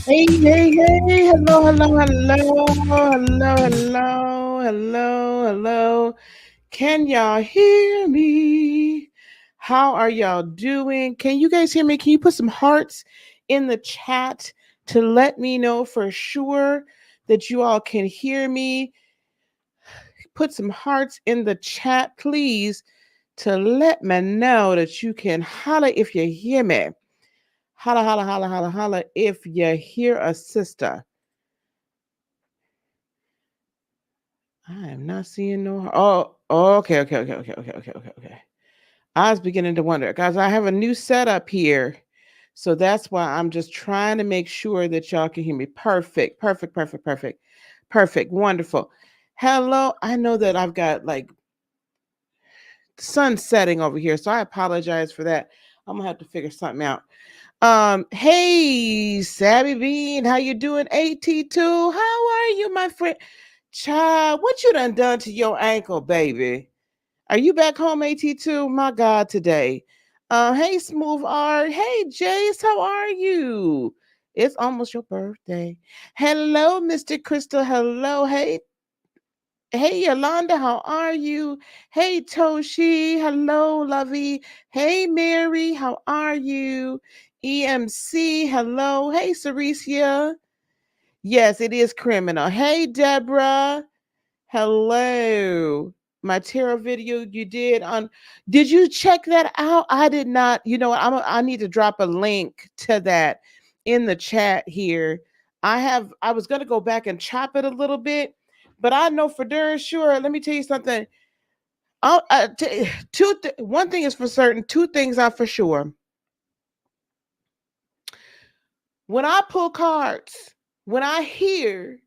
Hey, hey, hey, hello, hello, hello, hello, hello, hello, hello. Can y'all hear me? How are y'all doing? Can you guys hear me? Can you put some hearts in the chat to let me know for sure that you all can hear me? Put some hearts in the chat, please, to let me know that you can holler if you hear me. Holla, holla, holla, holla, holla if you hear a sister. I am not seeing no. Oh, okay, okay, okay, okay, okay, okay, okay, okay. I was beginning to wonder, guys. I have a new setup here, so that's why I'm just trying to make sure that y'all can hear me. Perfect, perfect, perfect, perfect, perfect. Wonderful. Hello. I know that I've got like sun setting over here, so I apologize for that. I'm gonna have to figure something out. Hey, Savvy Bean, how you doing? AT2, how are you, my friend? Child, what you done to your ankle, baby? Are you back home, AT2? My God, today. Hey, Smooth Art. Hey, Jace, how are you? It's almost your birthday. Hello, Mr. Crystal. Hello. Hey, Yolanda, how are you? Hey, Toshi. Hello, Lovey. Hey, Mary, how are you? EMC, hello. Hey, Cericia. Yes, it is criminal. Hey, Deborah. Hello. My tarot video you did you check that out? I did not. You know what? I need to drop a link to that in the chat here. I was going to go back and chop it a little bit, but I know for darn sure. Let me tell you something. One thing is for certain, two things are for sure. When I pull cards, when I hear,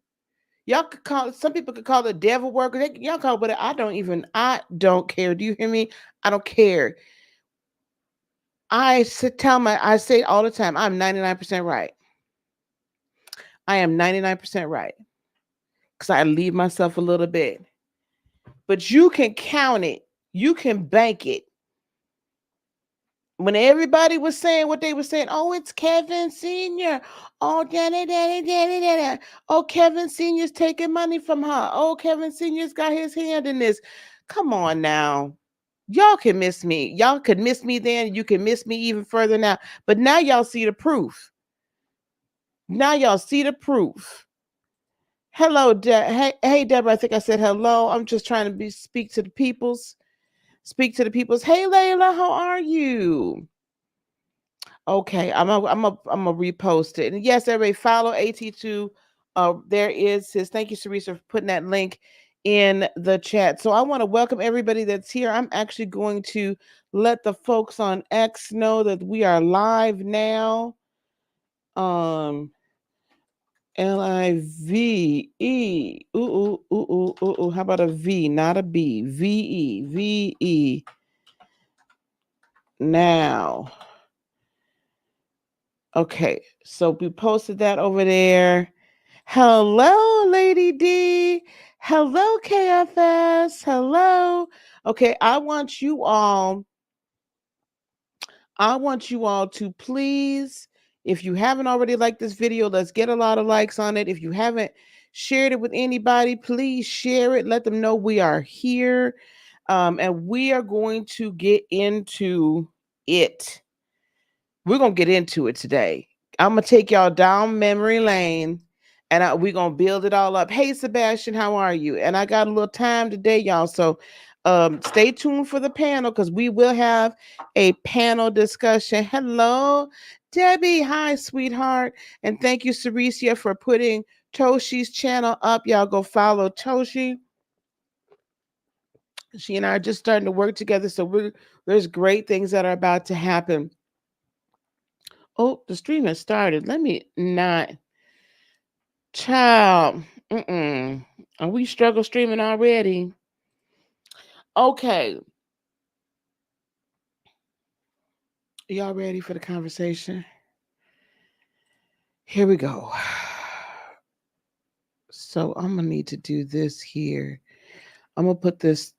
y'all could call it, some people could call it devil work. Y'all call it whatever. I don't care. Do you hear me? I don't care. I say it all the time, I'm 99% right. I am 99% right. Because I leave myself a little bit. But you can count it. You can bank it. When everybody was saying what they were saying, oh, it's Kevin Sr. Oh, daddy. Oh, Kevin Sr.'s taking money from her. Oh, Kevin Sr.'s got his hand in this. Come on now. Y'all can miss me. Y'all could miss me then. You can miss me even further now. But now y'all see the proof. Now y'all see the proof. Hello, hey, Deborah. I think I said hello. I'm just trying to speak to the peoples. Speak to the peoples. Hey, Layla, how are you? Okay, I'm a repost it. And yes, everybody follow AT2. There is his. Thank you, Sarisa, for putting that link in the chat. So I want to welcome everybody that's here. I'm actually going to let the folks on X know that we are live now. LIVE. Ooh. How about a V, not a B? VE. Now. Okay, so we posted that over there. Hello, Lady D. Hello, KFS. Hello. Okay, I want you all to please, if you haven't already liked this video, let's get a lot of likes on it. If you haven't shared it with anybody, please share it. Let them know we are here. And we are going to get into it. We're going to get into it today. I'm going to take y'all down memory lane and we're going to build it all up. Hey, Sebastian, how are you? And I got a little time today, y'all. So stay tuned for the panel because we will have a panel discussion. Hello, Debbie. Hi, sweetheart. And thank you, Cericia, for putting Toshi's channel up. Y'all go follow Toshi. She and I are just starting to work together. So there's great things that are about to happen. Oh, the stream has started. Let me not. Child. Are we struggle streaming already? Okay. Y'all ready for the conversation? Here we go. So I'm going to need to do this here. I'm going to put this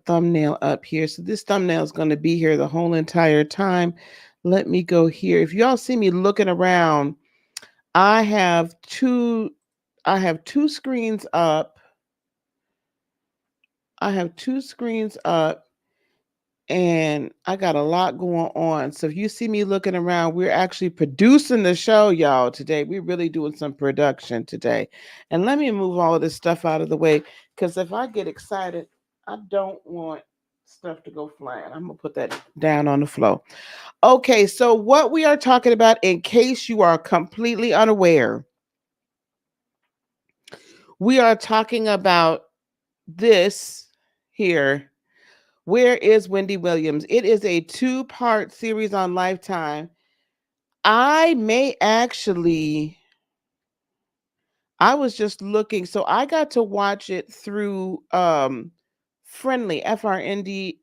thumbnail up here. So this thumbnail is going to be here the whole entire time. Let me go here. If y'all see me looking around, I have two screens up. I have two screens up and I got a lot going on. So if you see me looking around, we're actually producing the show, y'all, today. We're really doing some production today. And let me move all of this stuff out of the way, because if I get excited, I don't want stuff to go flying. I'm going to put that down on the floor. Okay, so what we are talking about, in case you are completely unaware, we are talking about this here. Where is Wendy Williams? It is a 2-part series on Lifetime. I was just looking, so I got to watch it through Friendly, FRNDLY,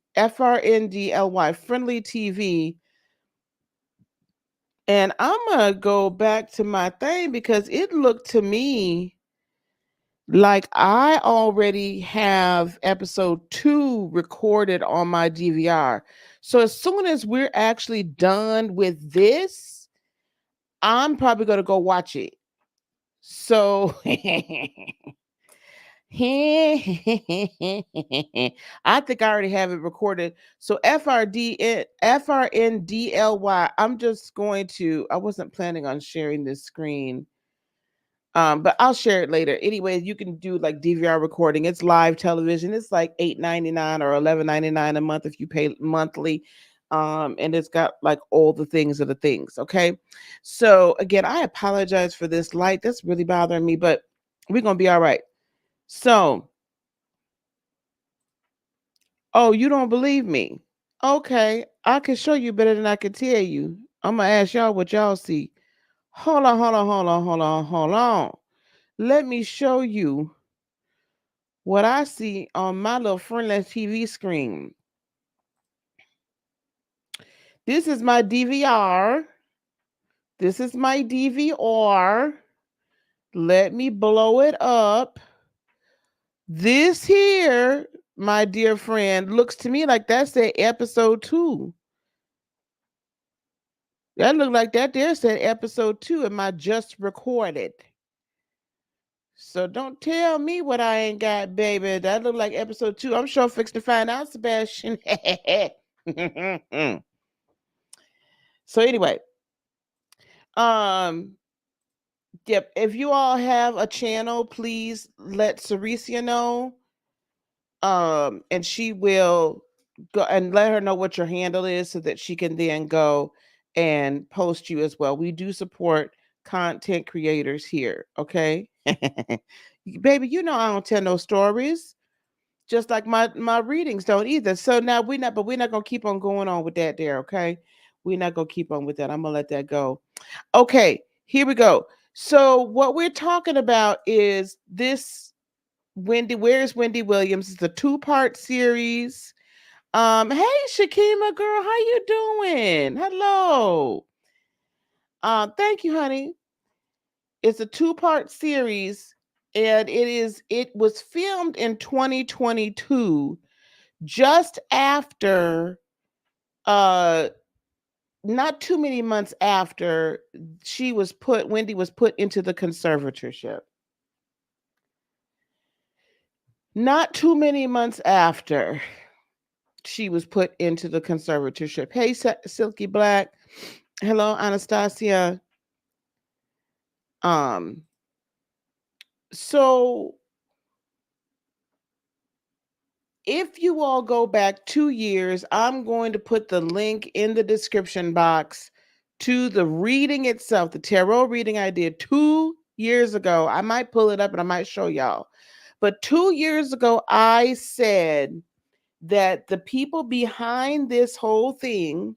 Friendly TV. And I'm gonna go back to my thing because it looked to me like I already have episode 2 recorded on my DVR. So as soon as we're actually done with this, I'm probably going to go watch it. So I think I already have it recorded. So FRNDLY, I'm just going to, I wasn't planning on sharing this screen. But I'll share it later. Anyway, you can do like DVR recording. It's live television. It's like $8.99 or $11.99 a month if you pay monthly. And it's got like all the things of the things. Okay. So again, I apologize for this light. That's really bothering me, but we're gonna be all right. So, oh, you don't believe me? Okay, I can show you better than I can tell you. I'm gonna ask y'all what y'all see. Hold on, hold on, hold on, hold on, hold on. Let me show you what I see on my little friendly TV screen. This is my DVR. This is my DVR. Let me blow it up. This here, my dear friend, looks to me like that's the episode 2. That look like that there said episode 2 in my just recorded. So don't tell me what I ain't got, baby. That look like episode 2. I'm sure fixing to find out, Sebastian. So anyway, yep. If you all have a channel, please let Cericia know. And she will go and let her know what your handle is so that she can then go and post you as well. We do support content creators here, okay? Baby, you know I don't tell no stories. Just like my readings don't either. So now we're not gonna keep on going on with that there, okay? We're not gonna keep on with that. I'm gonna let that go. Okay, here we go. So what we're talking about is this Where's Wendy Williams? It's a 2-part series. Hey Shakima girl, how you doing? Hello. Thank you, honey. It's a 2-part series, and it was filmed in 2022, just after not too many months after Wendy was put into the conservatorship. Not too many months after she was put into the conservatorship. Hey, Silky Black. Hello, Anastasia. So if you all go back 2 years, I'm going to put the link in the description box to the reading itself, the tarot reading I did 2 years ago. I might pull it up and I might show y'all. But 2 years ago, I said that the people behind this whole thing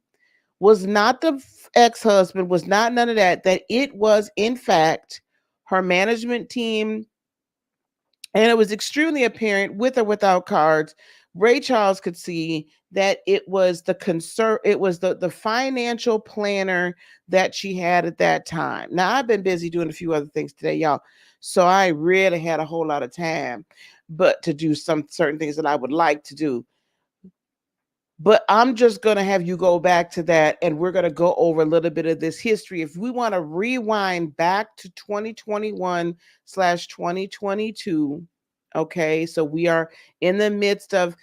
was not the ex-husband, was not none of that it was, in fact, her management team. And it was extremely apparent, with or without cards. Ray Charles could see that it was the financial planner that she had at that time. Now, I've been busy doing a few other things today, y'all. So I really had a whole lot of time, but to do some certain things that I would like to do. But I'm just going to have you go back to that, and we're going to go over a little bit of this history. If we want to rewind back to 2021/2022, okay, so we are in the midst of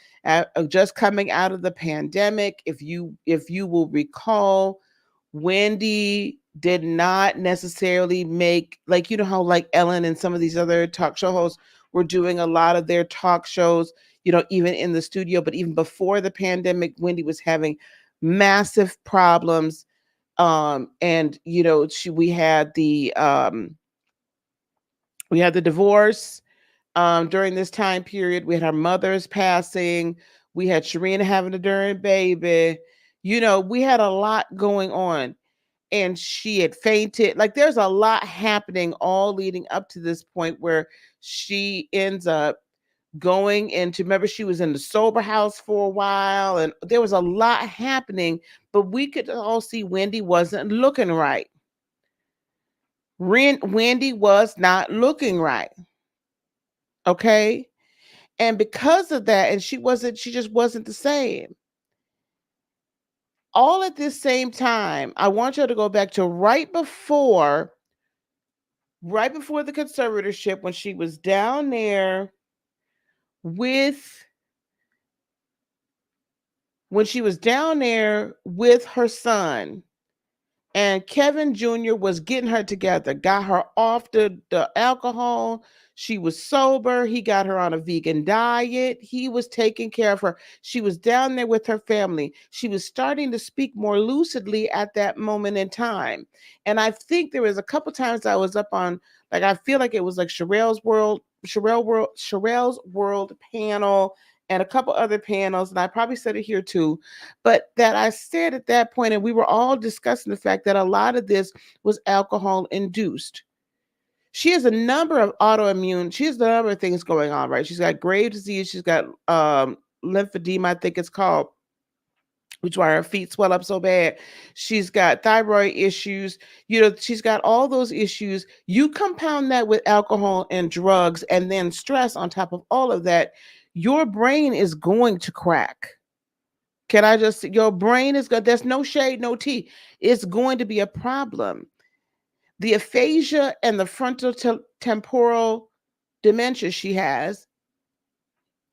just coming out of the pandemic. If you will recall, Wendy did not necessarily make, like, you know how like Ellen and some of these other talk show hosts were doing a lot of their talk shows, even in the studio. But even before the pandemic, Wendy was having massive problems. And we had the divorce during this time period. We had our mother's passing. We had Sharina having a during baby. We had a lot going on, and she had fainted. Like, there's a lot happening all leading up to this point where she ends up going into, remember, she was in the sober house for a while, and there was a lot happening, but we could all see Wendy wasn't looking right. Wendy was not looking right. Okay. And because of that, and she just wasn't the same. All at this same time, I want you to go back to right before the conservatorship, when she was down there with her son, and Kevin Jr. was getting her together, got her off the alcohol. She was sober. He got her on a vegan diet. He was taking care of her. She was down there with her family. She was starting to speak more lucidly at that moment in time. And I think there was a couple times I was up on, like, I feel like it was like Sherelle's World panel, and a couple other panels, and I probably said it here too, but that I said at that point, and we were all discussing the fact that a lot of this was alcohol induced. She has a number of she has a number of things going on, right? She's got Graves' disease, she's got lymphedema, I think it's called, which is why her feet swell up so bad. She's got thyroid issues. She's got all those issues. You compound that with alcohol and drugs, and then stress on top of all of that, your brain is going to crack. Your brain is good. There's no shade, no tea. It's going to be a problem. The aphasia and the frontal temporal dementia she has,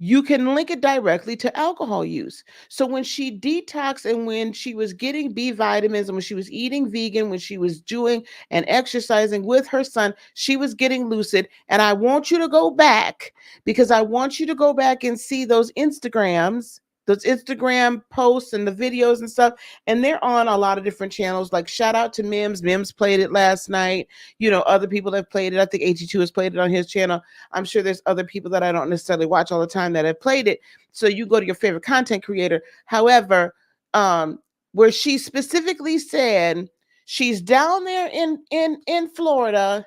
you can link it directly to alcohol use. So when she detoxed, and when she was getting B vitamins, and when she was eating vegan, when she was doing and exercising with her son, she was getting lucid. And I want you to go back, because I want you to go back and see those Instagram posts and the videos and stuff. And they're on a lot of different channels. Like, shout out to Mims. Mims played it last night. Other people have played it. I think 82 has played it on his channel. I'm sure there's other people that I don't necessarily watch all the time that have played it. So you go to your favorite content creator. However, where she specifically said she's down there in Florida.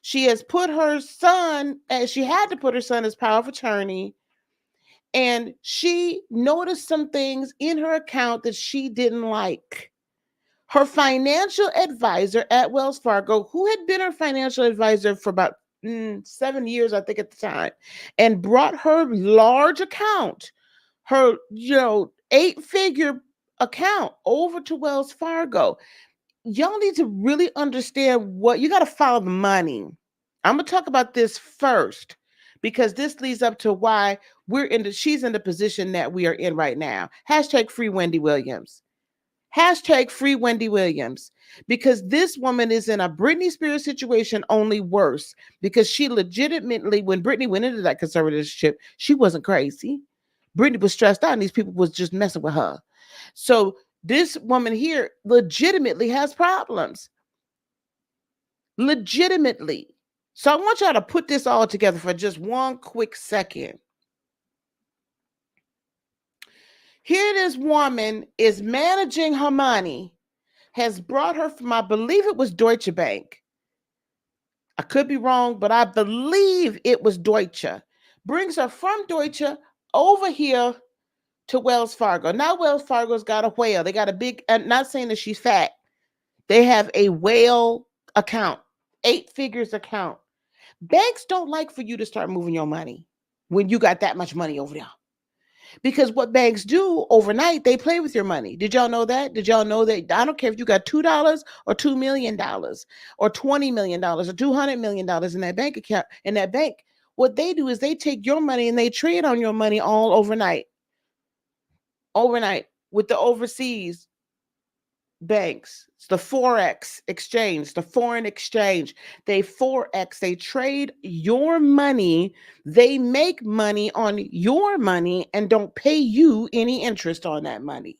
She has put her son, as she had to put her son as power of attorney. And she noticed some things in her account that she didn't like. Her financial advisor at Wells Fargo, who had been her financial advisor for about 7 years, I think, at the time, and brought her large account, her 8-figure account, over to Wells Fargo. Y'all need to really understand what you got to follow the money. I'm going to talk about this first, because this leads up to why she's in the position that we are in right now. Hashtag free Wendy Williams. Hashtag free Wendy Williams. Because this woman is in a Britney Spears situation, only worse. Because she legitimately, when Britney went into that conservatorship, she wasn't crazy. Britney was stressed out, and these people was just messing with her. So this woman here legitimately has problems. Legitimately. So I want y'all to put this all together for just one quick second. Here this woman is managing her money, has brought her from, I believe it was Deutsche Bank. I could be wrong, but I believe it was Deutsche. Brings her from Deutsche over here to Wells Fargo. Now Wells Fargo's got a whale. They got a big, not saying that she's fat. They have a whale account, 8 figures account. Banks don't like for you to start moving your money when you got that much money over there. Because what banks do overnight, they play with your money. Did y'all know that? Did y'all know that? I don't care if you got $2 or $2 million or $20 million or $200 million in that bank account, in that bank. What they do is they take your money and they trade on your money all overnight. Overnight with the overseas banks. It's the Forex exchange, the foreign exchange. They Forex, they trade your money. They make money on your money and don't pay you any interest on that money.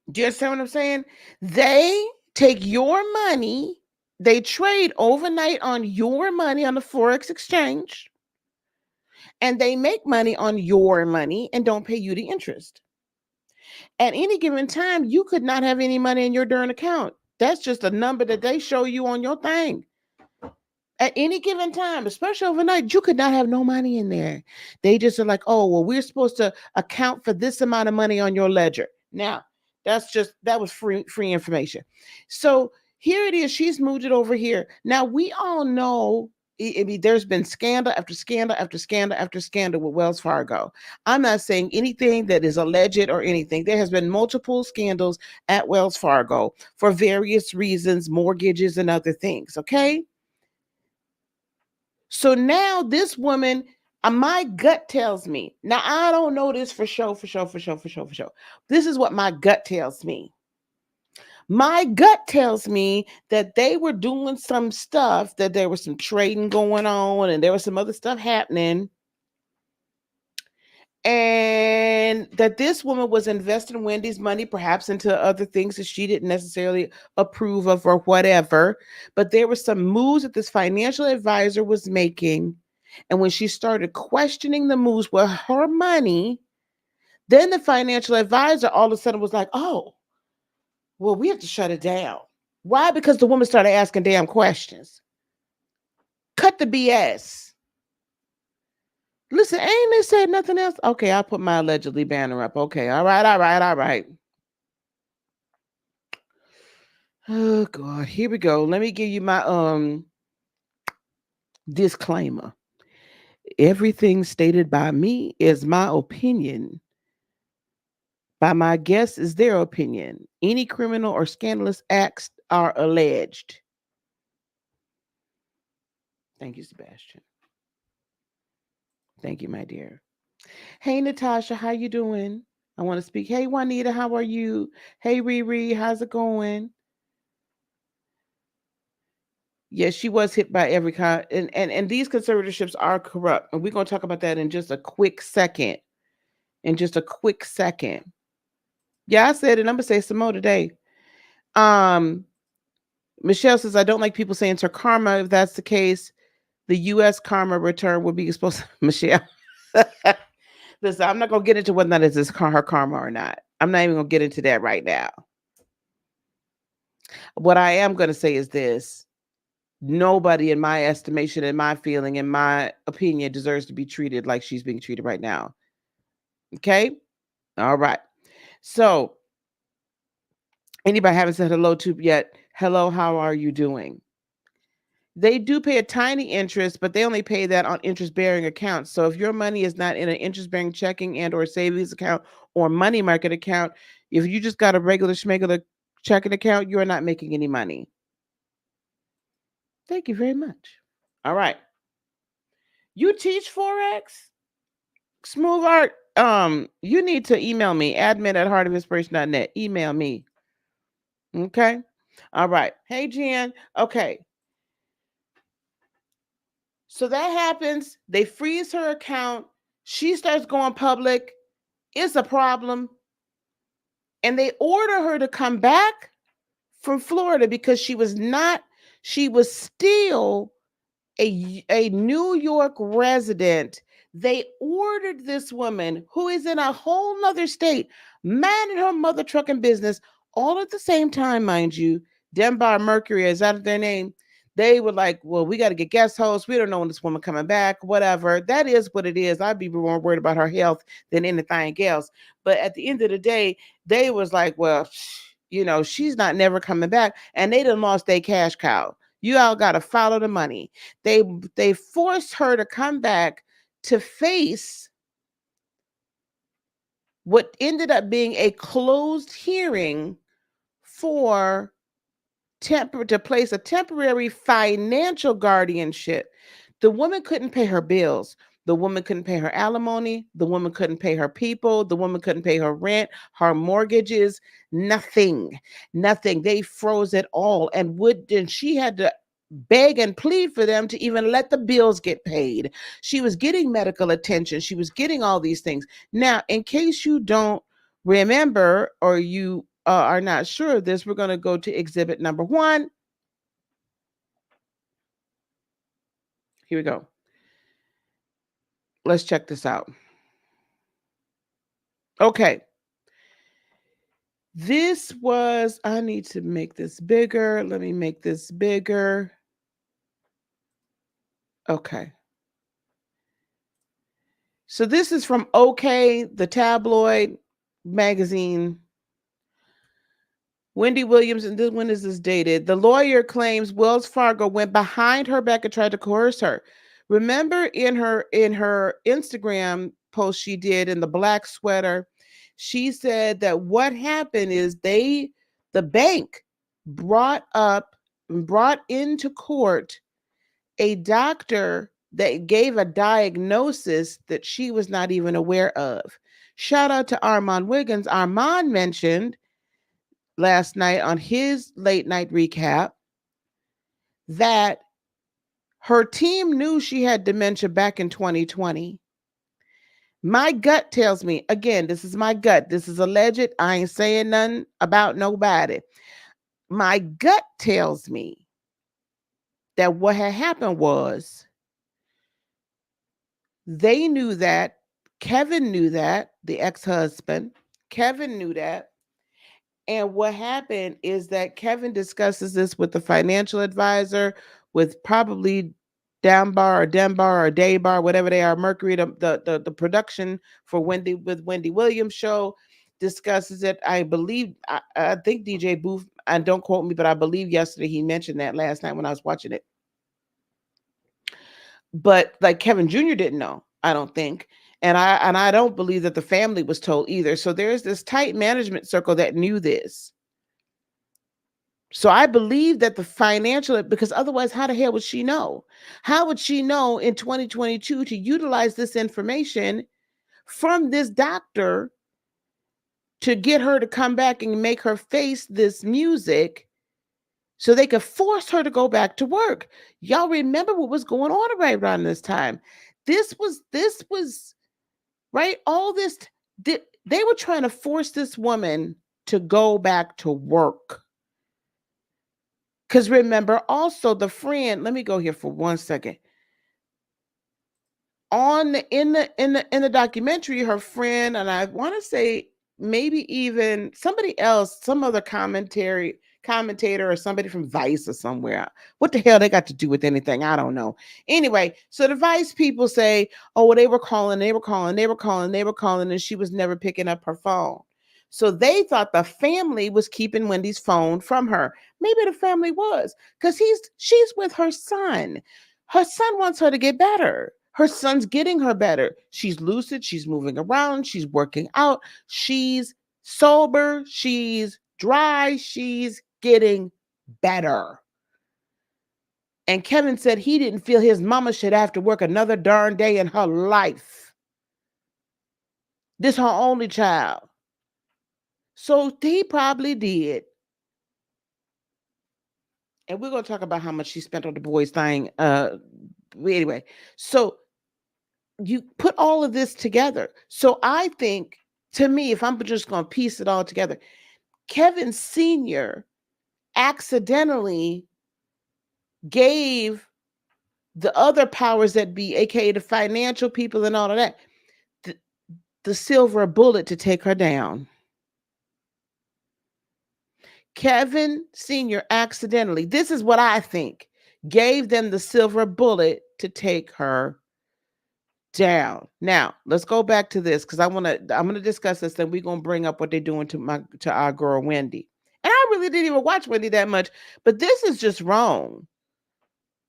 Do you understand what I'm saying? They take your money, they trade overnight on your money on the Forex exchange, and they make money on your money and don't pay you the interest. At any given time, you could not have any money in your darn account. That's just a number that they show you on your thing. At any given time, especially overnight, you could not have no money in there. They just are like, oh, well, we're supposed to account for this amount of money on your ledger. Now, that was free information. So here it is. She's moved it over here. Now we all know. I mean, there's been scandal after scandal after scandal after scandal with Wells Fargo. I'm not saying anything that is alleged or anything. There has been multiple scandals at Wells Fargo for various reasons, mortgages and other things. Okay. So now this woman, my gut tells me, now I don't know this for sure. This is what my gut tells me. My gut tells me that they were doing some stuff, that there was some trading going on and there was some other stuff happening. And that this woman was investing Wendy's money perhaps into other things that she didn't necessarily approve of or whatever. But there were some moves that this financial advisor was making. And when she started questioning the moves with her money, then the financial advisor all of a sudden was like, oh, well, we have to shut it down. Why? Because the woman started asking damn questions. Cut the BS. Listen, ain't they said nothing else? Okay, I'll put my allegedly banner up. Okay, all right. Oh God, here we go. Let me give you my disclaimer. Everything stated by me is my opinion. By my guests is their opinion. Any criminal or scandalous acts are alleged. Thank you, Sebastian. Thank you, my dear. Hey, Natasha, how you doing? I want to speak. Hey, Juanita, how are you? Hey, Riri, how's it going? Yes, she was hit by every kind, and these conservatorships are corrupt, and we're going to talk about that in just a quick second. Yeah, I said it. I'm gonna say some more today. Michelle says, I don't like people saying it's her karma. If that's the case, the U.S. karma return would be exposed. Michelle, listen, I'm not gonna get into whether or not it's her karma or not. I'm not even gonna get into that right now. What I am gonna say is this: nobody, in my estimation, in my feeling, in my opinion, deserves to be treated like she's being treated right now. Okay, all right. So, anybody haven't said hello to yet? Hello, how are you doing? They do pay a tiny interest, but they only pay that on interest-bearing accounts. So if your money is not in an interest-bearing checking and or savings account or money market account, if you just got a regular schmegular checking account, you are not making any money. Thank you very much. All right. You teach Forex? Smooth Art, you need to email me, admin@heartofinspiration.net. Email me. Okay. All right. Hey, Jan. Okay. So that happens. They freeze her account. She starts going public. It's a problem. And they order her to come back from Florida because she was still a New York resident. They ordered this woman who is in a whole nother state, minding her mother trucking business, all at the same time, mind you. Denbar Mercury, is that their name? They were like, well, we got to get guest hosts. We don't know when this woman coming back, whatever. That is what it is. I'd be more worried about her health than anything else. But at the end of the day, they was like, well, she's not never coming back. And they done lost their cash cow. You all got to follow the money. They forced her to come back to face what ended up being a closed hearing for to place a temporary financial guardianship. The woman couldn't pay her bills. The woman couldn't pay her alimony. The woman couldn't pay her people. The woman couldn't pay her rent, her mortgages, nothing, nothing. They froze it all. And she had to beg and plead for them to even let the bills get paid. She was getting medical attention. She was getting all these things. Now, in case you don't remember or you are not sure of this, we're going to go to exhibit number 1. Here we go. Let's check this out. Okay. This was, I need to make this bigger. Let me make this bigger. Okay. So this is from OK, the tabloid magazine. Wendy Williams, and this, when is this dated? The lawyer claims Wells Fargo went behind her back and tried to coerce her. Remember in her Instagram post she did in the black sweater, she said that what happened is the bank brought into court a doctor that gave a diagnosis that she was not even aware of. Shout out to Armand Wiggins. Armand mentioned last night on his late night recap that her team knew she had dementia back in 2020. My gut tells me, again, this is my gut. This is alleged. I ain't saying nothing about nobody. My gut tells me that what had happened was they knew that. Kevin knew that, the ex-husband. Kevin knew that. And what happened is that Kevin discusses this with the financial advisor, with probably Dambar or Dembar or Daybar, whatever they are, Mercury, the production for Wendy Williams show discusses it. I believe, I think DJ Booth, and don't quote me, but I believe yesterday he mentioned that last night when I was watching it. But like Kevin Jr. didn't know, I don't think. And I don't believe that the family was told either. So there's this tight management circle that knew this. So I believe that the financial, because otherwise, how the hell would she know? How would she know in 2022 to utilize this information from this doctor to get her to come back and make her face this music so they could force her to go back to work? Y'all remember what was going on right around this time. This was right. All this, they were trying to force this woman to go back to work. Because remember, also the friend, let me go here for 1 second. In the documentary, her friend, and I want to say maybe even somebody else, some other commentator or somebody from Vice or somewhere. What the hell they got to do with anything? I don't know. Anyway, so the Vice people say, oh, well, they were calling, and she was never picking up her phone. So they thought the family was keeping Wendy's phone from her. Maybe the family was, because she's with her son. Her son wants her to get better. Her son's getting her better. She's lucid. She's moving around. She's working out. She's sober. She's dry. She's getting better. And Kevin said he didn't feel his mama should have to work another darn day in her life. This her only child. So he probably did. And we're going to talk about how much she spent on the boys thing. Anyway, so you put all of this together. So I think, to me, if I'm just going to piece it all together, Kevin Sr. accidentally gave the other powers that be, aka the financial people and all of that, the silver bullet to take her down. Kevin Sr. accidentally, this is what I think, gave them the silver bullet to take her down. Now, let's go back to this, because I'm gonna discuss this, and we're gonna bring up what they're doing to our girl Wendy. And I really didn't even watch Wendy that much, but this is just wrong.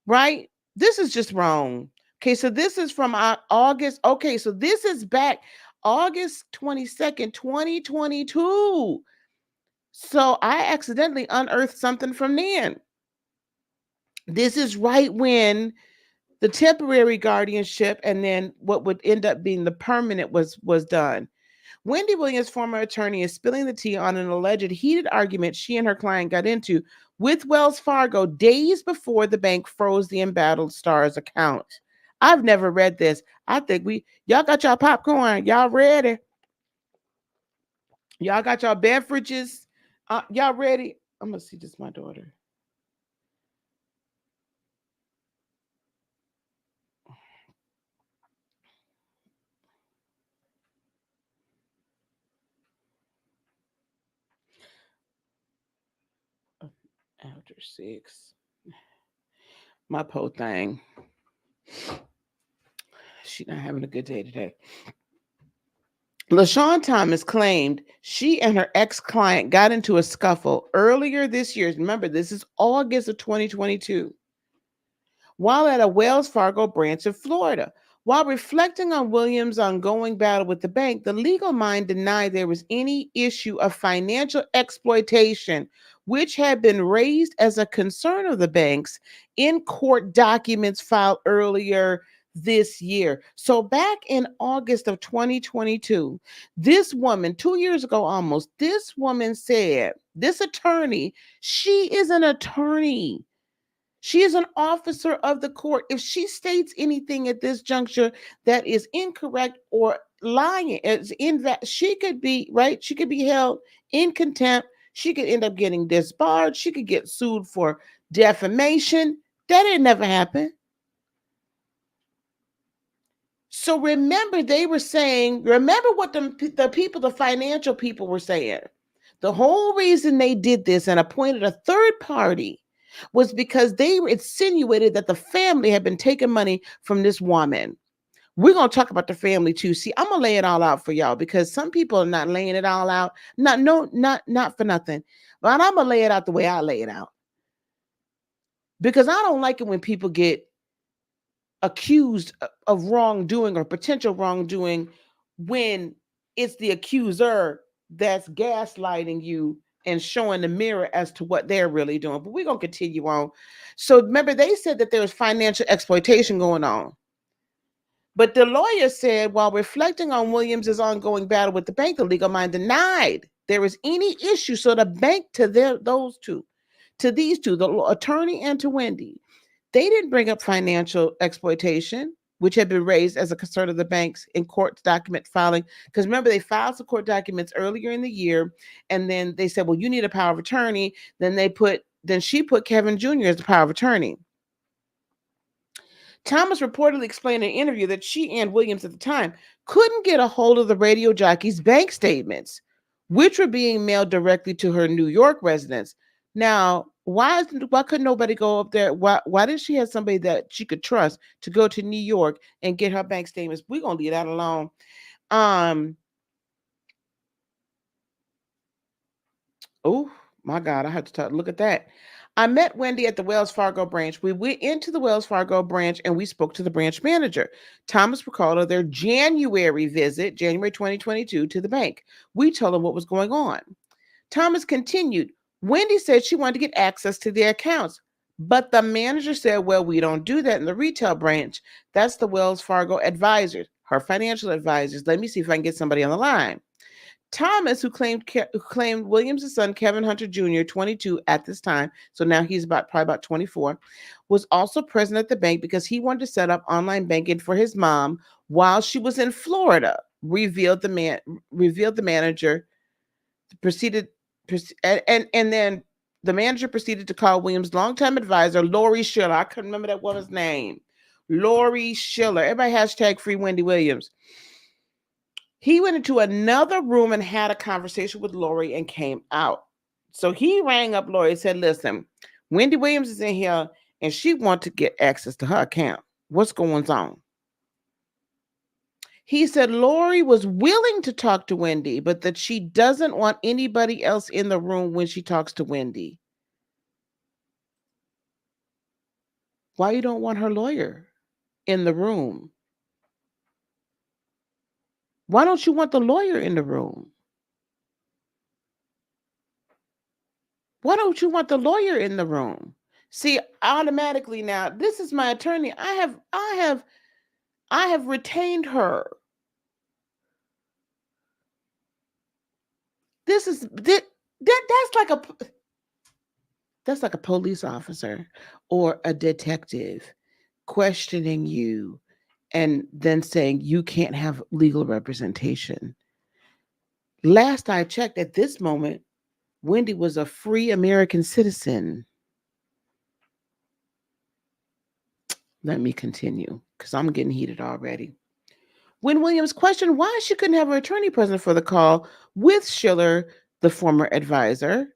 Right? This is just wrong. Okay, so this is from August. Okay, so this is back August 22nd, 2022. So I accidentally unearthed something from then. This is right when the temporary guardianship and then what would end up being the permanent was done. Wendy Williams, former attorney, is spilling the tea on an alleged heated argument she and her client got into with Wells Fargo days before the bank froze the embattled star's accounts. I've never read this. I think y'all got y'all popcorn. Y'all ready? Y'all got y'all beverages. Y'all ready? I'm gonna see this. My daughter. After 6. My poor thing. She not having a good day today. LaShawn Thomas claimed she and her ex-client got into a scuffle earlier this year. Remember, this is August of 2022, while at a Wells Fargo branch of Florida. While reflecting on Williams' ongoing battle with the bank, the legal mind denied there was any issue of financial exploitation, which had been raised as a concern of the banks in court documents filed earlier this year. So back in August of 2022, this woman, 2 years ago almost, this woman said, this attorney, she is an attorney. She is an officer of the court. If she states anything at this juncture that is incorrect or lying, is in that she could be right. She could be held in contempt. She could end up getting disbarred. She could get sued for defamation. That ain't never happened. So remember, they were saying, remember what the people, the financial people were saying. The whole reason they did this and appointed a third party was because they insinuated that the family had been taking money from this woman. We're going to talk about the family too. See, I'm going to lay it all out for y'all because some people are not laying it all out. Not for nothing. But I'm going to lay it out the way I lay it out. Because I don't like it when people get accused of wrongdoing or potential wrongdoing when it's the accuser that's gaslighting you and showing the mirror as to what they're really doing. But we're going to continue on. So remember, they said that there was financial exploitation going on. But the lawyer said, while reflecting on Williams' ongoing battle with the bank, the legal mind denied there was any issue. So the bank to these two, the attorney and to Wendy, they didn't bring up financial exploitation, which had been raised as a concern of the banks in court document filing. Because remember, they filed some court documents earlier in the year, and then they said, well, you need a power of attorney. Then she put Kevin Jr. as the power of attorney. Thomas reportedly explained in an interview that she and Williams at the time couldn't get a hold of the radio jockey's bank statements, which were being mailed directly to her New York residence. Now, why couldn't nobody go up there? Why did she have somebody that she could trust to go to New York and get her bank statements? We're gonna leave that alone. Oh my God, I had to look at that. I met Wendy at the Wells Fargo branch. We went into the Wells Fargo branch and we spoke to the branch manager. Thomas recalled of their January visit, January 2022, to the bank. We told him what was going on. Thomas continued, Wendy said she wanted to get access to their accounts, but the manager said, well, we don't do that in the retail branch. That's the Wells Fargo advisors, her financial advisors. Let me see if I can get somebody on the line. Thomas, who claimed Williams' son, Kevin Hunter Jr., 22 at this time, so now he's probably about 24, was also present at the bank because he wanted to set up online banking for his mom while she was in Florida. Revealed the manager. And then the manager proceeded to call Williams' longtime advisor, Lori Schiller. I couldn't remember that woman's name. Lori Schiller. Everybody hashtag free Wendy Williams. He went into another room and had a conversation with Lori and came out. So he rang up Lori and said, listen, Wendy Williams is in here and she wants to get access to her account. What's going on? He said Lori was willing to talk to Wendy, but that she doesn't want anybody else in the room when she talks to Wendy. Why you don't want her lawyer? in the room? Why don't you want the lawyer in the room? Why don't you want the lawyer in the room? See, automatically now, this is my attorney. I have retained her. This is that's like a police officer or a detective questioning you and then saying you can't have legal representation. Last I checked, at this moment, Wendy was a free American citizen. Let me continue because I'm getting heated already. When Williams questioned why she couldn't have her attorney present for the call with Schiller, the former advisor,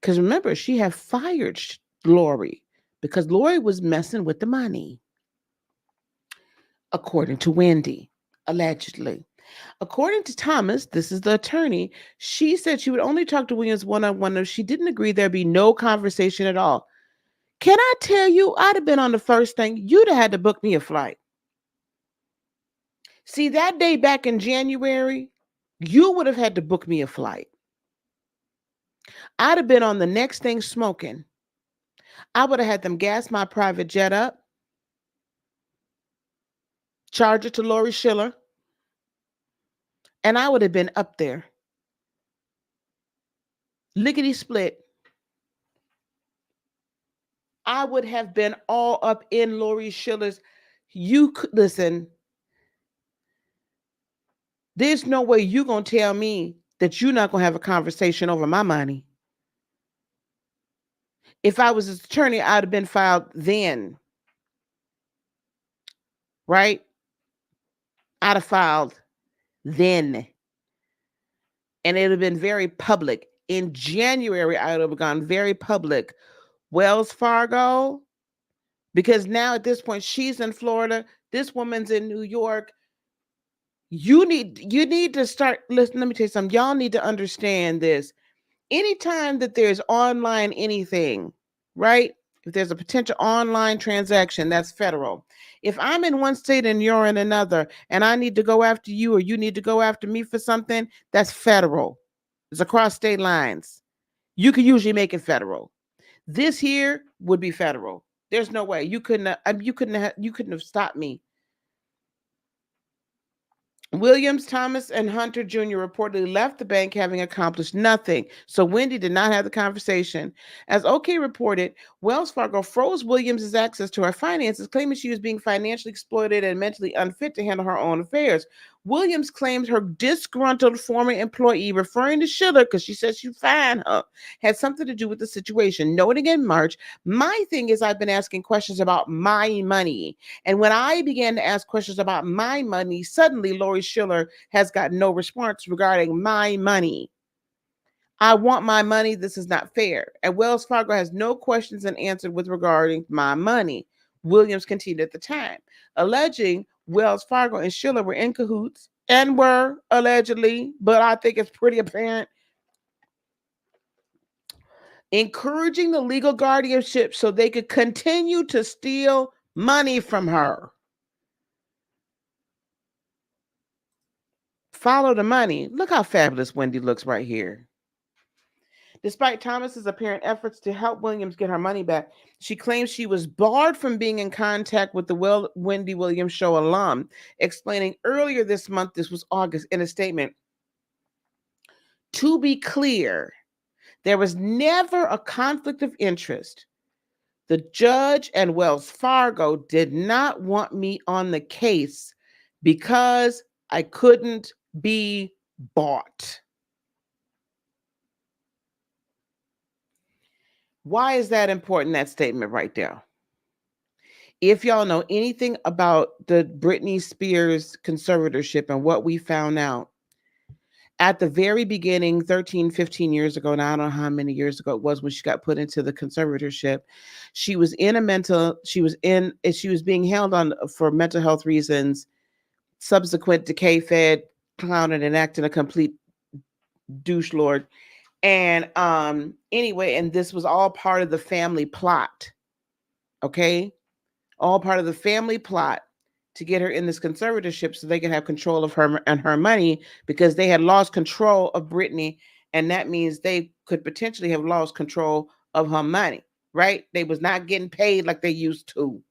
because remember, she had fired Lori because Lori was messing with the money, according to Wendy, allegedly. According to Thomas, this is the attorney, she said she would only talk to Williams one-on-one if she didn't agree there'd be no conversation at all. Can I tell you, I'd have been on the first thing. You'd have had to book me a flight. See, that day back in January, you would have had to book me a flight. I'd have been on the next thing smoking. I would have had them gas my private jet up, charge it to Lori Schiller, and I would have been up there. Lickety split. I would have been all up in Lori Schiller's. You could listen. There's no way you're going to tell me that you're not going to have a conversation over my money. If I was his attorney, I'd have been filed then. Right? I'd have filed then. And it would have been very public. In January, I would have gone very public. Wells Fargo, because now at this point, she's in Florida. This woman's in New York. You need to start, listen, let me tell you something. Y'all need to understand this. Anytime that there's online anything, right? If there's a potential online transaction, that's federal. If I'm in one state and you're in another, and I need to go after you or you need to go after me for something, that's federal. It's across state lines. You can usually make it federal. This here would be federal. There's no way you couldn't have stopped me. Williams, Thomas, and Hunter Jr. reportedly left the bank having accomplished nothing. So Wendy did not have the conversation. As OK reported, Wells Fargo froze Williams' access to her finances, claiming she was being financially exploited and mentally unfit to handle her own affairs. Williams claimed her disgruntled former employee, referring to Schiller because she said she'd fire her, had something to do with the situation. Noting in March, my thing is I've been asking questions about my money. And when I began to ask questions about my money, suddenly Lori Schiller has got no response regarding my money. I want my money. This is not fair. And Wells Fargo has no questions and answered with regarding my money. Williams continued at the time, alleging Wells Fargo and Schiller were in cahoots and were allegedly, but I think it's pretty apparent, encouraging the legal guardianship so they could continue to steal money from her. Follow the money. Look how fabulous Wendy looks right here. Despite Thomas's apparent efforts to help Williams get her money back, she claims she was barred from being in contact with the Wendy Williams Show alum, explaining earlier this month, this was August, in a statement, to be clear, there was never a conflict of interest. The judge and Wells Fargo did not want me on the case because I couldn't be bought. Why is that important, that statement right there? If y'all know anything about the Britney Spears conservatorship and what we found out, at the very beginning, 13, 15 years ago, now I don't know how many years ago it was when she got put into the conservatorship, she was being held on for mental health reasons, subsequent decay fed, clowning and acting a complete douche lord. And anyway, and this was all part of the family plot. Okay? All part of the family plot to get her in this conservatorship so they could have control of her and her money, because they had lost control of Brittany, and that means they could potentially have lost control of her money, right? They was not getting paid like they used to.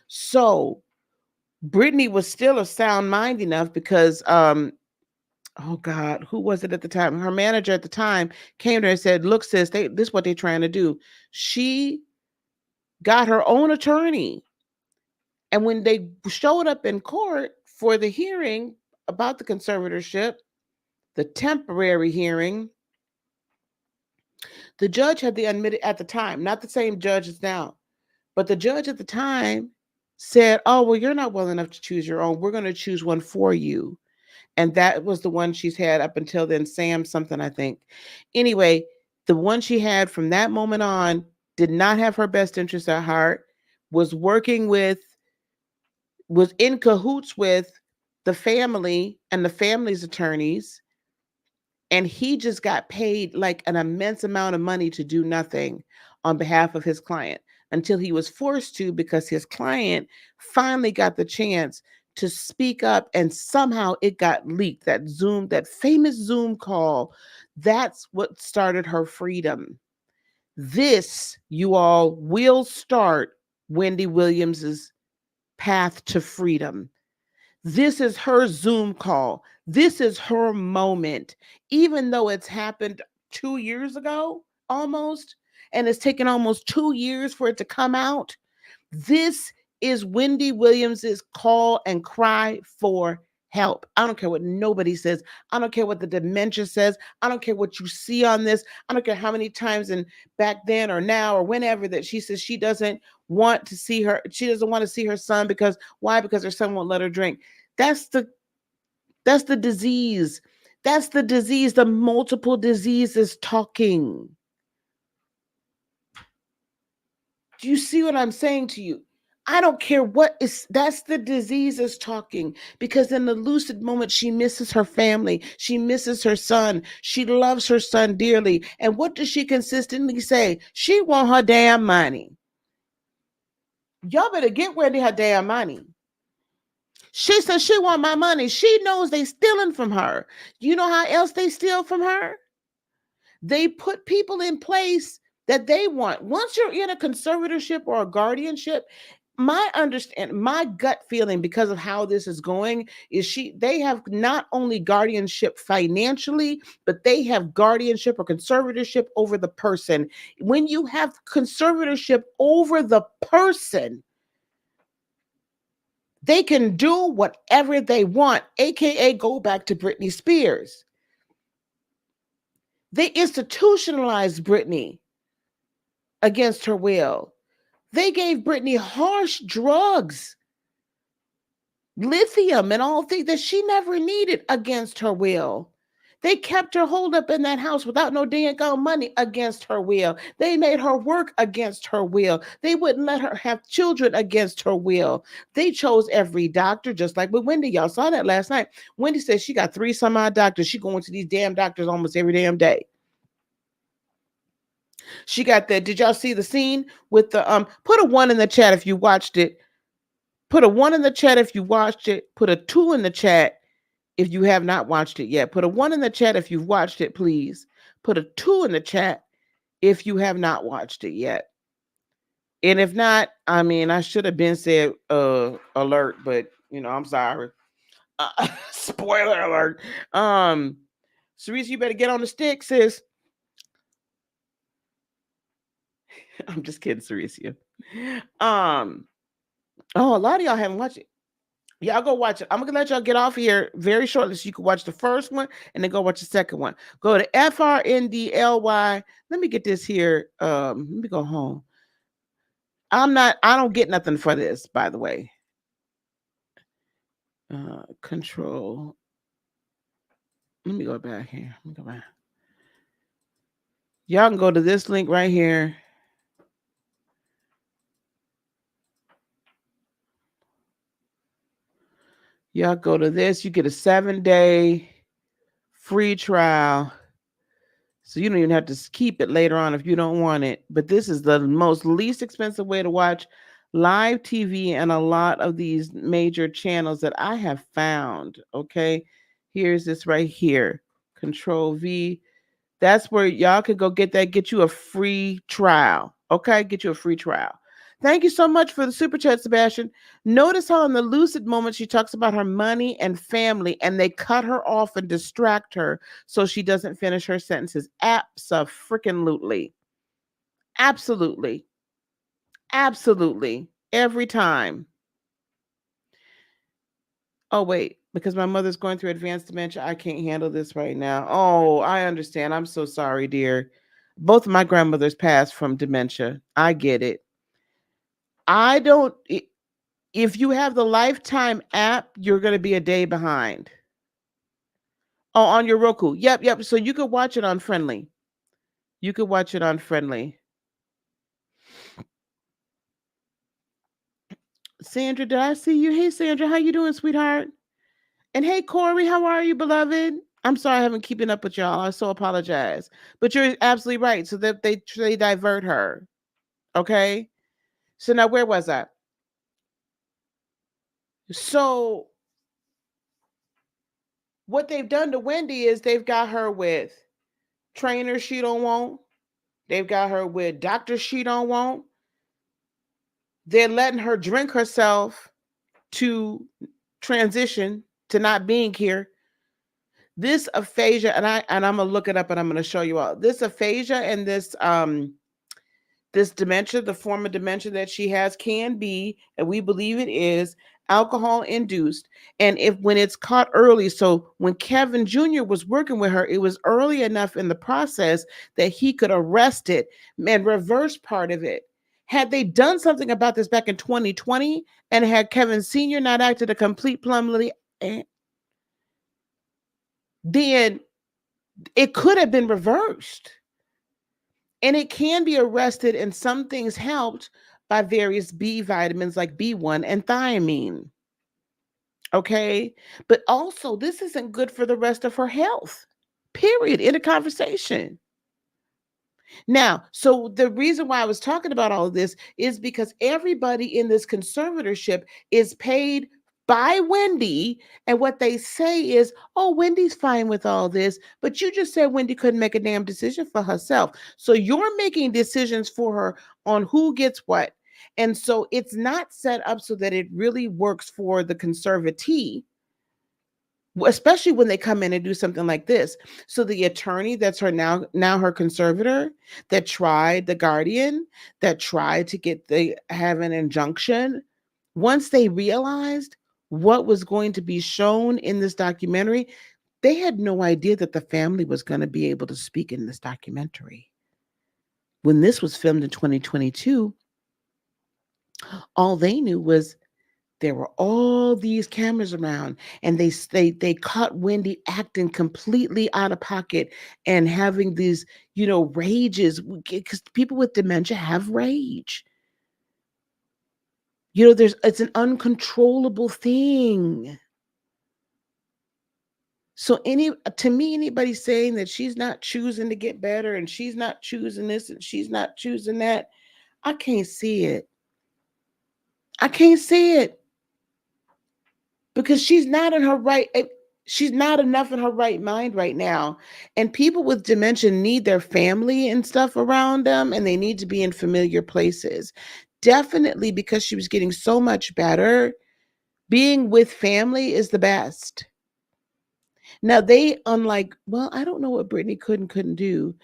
So Brittany was still of sound mind enough because oh God, who was it at the time? Her manager at the time came to her and said, look, sis, this is what they're trying to do. She got her own attorney. And when they showed up in court for the hearing about the conservatorship, the temporary hearing, the judge had the admitted at the time, not the same judge as now, but the judge at the time said, oh, well, you're not well enough to choose your own. We're going to choose one for you. And that was the one she's had up until then, Sam something, I think. Anyway, the one she had from that moment on did not have her best interest at heart, was in cahoots with the family and the family's attorneys. And he just got paid like an immense amount of money to do nothing on behalf of his client, until he was forced to, because his client finally got the chance to speak up, and somehow it got leaked. That famous Zoom call, that's what started her freedom. This, you all, will start Wendy Williams's path to freedom. This is her Zoom call. This is her moment. Even though it's happened 2 years ago, almost, and it's taken almost 2 years for it to come out, this is Wendy Williams's call and cry for help. I don't care what nobody says. I don't care what the dementia says. I don't care what you see on this. I don't care how many times in back then or now or whenever that she says she doesn't want to see her son because why? Because her son won't let her drink. That's the disease. That's the disease. The multiple diseases talking. Do you see what I'm saying to you? I don't care what is, that's the disease is talking, because in the lucid moment, she misses her family. She misses her son. She loves her son dearly. And what does she consistently say? She want her damn money. Y'all better get Wendy her damn money. She says she want my money. She knows they stealing from her. You know how else they steal from her? They put people in place that they want. Once you're in a conservatorship or a guardianship, my gut feeling, because of how this is going, is they have not only guardianship financially, but they have guardianship or conservatorship over the person. When you have conservatorship over the person, they can do whatever they want, aka go back to Britney Spears. They institutionalized Britney against her will. They gave Britney harsh drugs, lithium and all things that she never needed against her will. They kept her holed up in that house without no dang money against her will. They made her work against her will. They wouldn't let her have children against her will. They chose every doctor, just like with Wendy. Y'all saw that last night. Wendy said she got 3 some odd doctors. She going to these damn doctors almost every damn day. She got that. Did y'all see the scene with the put a 1 in the chat if you watched it. Put a 1 in the chat if you watched it. Put a 2 in the chat if you have not watched it yet. Put a 1 in the chat if you've watched it, please. Put a 2 in the chat if you have not watched it yet. And if not, I mean, I should have been said alert, but I'm sorry. Spoiler alert. Cerisa, you better get on the stick, sis. I'm just kidding, Cerisa. Oh, a lot of y'all haven't watched it. Y'all go watch it. I'm gonna let y'all get off here very shortly so you can watch the first one and then go watch the second one. Go to FRNDLY. Let me get this here. Let me go home. I don't get nothing for this, by the way. Control. Let me go back here. Let me go back. Y'all can go to this link right here. Y'all go to this. You get a 7-day free trial. So you don't even have to keep it later on if you don't want it. But this is the most least expensive way to watch live TV and a lot of these major channels that I have found. Okay. Here's this right here. Control V. That's where y'all can go get you a free trial. Okay. Get you a free trial. Thank you so much for the super chat, Sebastian. Notice how in the lucid moment she talks about her money and family, and they cut her off and distract her so she doesn't finish her sentences. Abso-freaking-lutely. Absolutely. Absolutely. Every time. Oh, wait, because my mother's going through advanced dementia. I can't handle this right now. Oh, I understand. I'm so sorry, dear. Both of my grandmothers passed from dementia. I get it. I don't, if you have the Lifetime app, you're going to be a day behind. Oh, on your Roku. Yep. So you could watch it on Friendly. You could watch it on Friendly. Sandra, did I see you? Hey, Sandra, how you doing, sweetheart? And hey, Corey, how are you, beloved? I'm sorry I haven't keeping up with y'all. I so apologize. But you're absolutely right. So that they divert her. Okay. So now where was I? So what they've done to Wendy is they've got her with trainers she don't want. They've got her with doctors she don't want. They're letting her drink herself to transition to not being here. This aphasia, and I'm gonna look it up and I'm gonna show you all. This aphasia and this dementia, the form of dementia that she has can be, and we believe it is, alcohol induced. And if when it's caught early, so when Kevin Jr. was working with her, it was early enough in the process that he could arrest it and reverse part of it. Had they done something about this back in 2020 and had Kevin Sr. not acted a complete plumley, then it could have been reversed. And it can be arrested, and some things helped by various B vitamins like B1 and thiamine. Okay. But also, this isn't good for the rest of her health, period. In a conversation. Now, so the reason why I was talking about all of this is because everybody in this conservatorship is paid by Wendy. And what they say is, oh, Wendy's fine with all this, but you just said Wendy couldn't make a damn decision for herself. So you're making decisions for her on who gets what. And so it's not set up so that it really works for the conservatee, especially when they come in and do something like this. So the attorney that's her now her conservator, that tried the guardian, that tried to have an injunction, once they realized what was going to be shown in this documentary, they had no idea that the family was going to be able to speak in this documentary. When this was filmed in 2022, all they knew was there were all these cameras around, and they caught Wendy acting completely out of pocket and having these, rages, because people with dementia have rage. It's an uncontrollable thing. So to me, anybody saying that she's not choosing to get better and she's not choosing this and she's not choosing that, I can't see it. I can't see it. Because she's not in her right, she's not enough in her right mind right now. And people with dementia need their family and stuff around them, and they need to be in familiar places. Definitely, because she was getting so much better, being with family is the best. Now I don't know what Brittany could and couldn't do.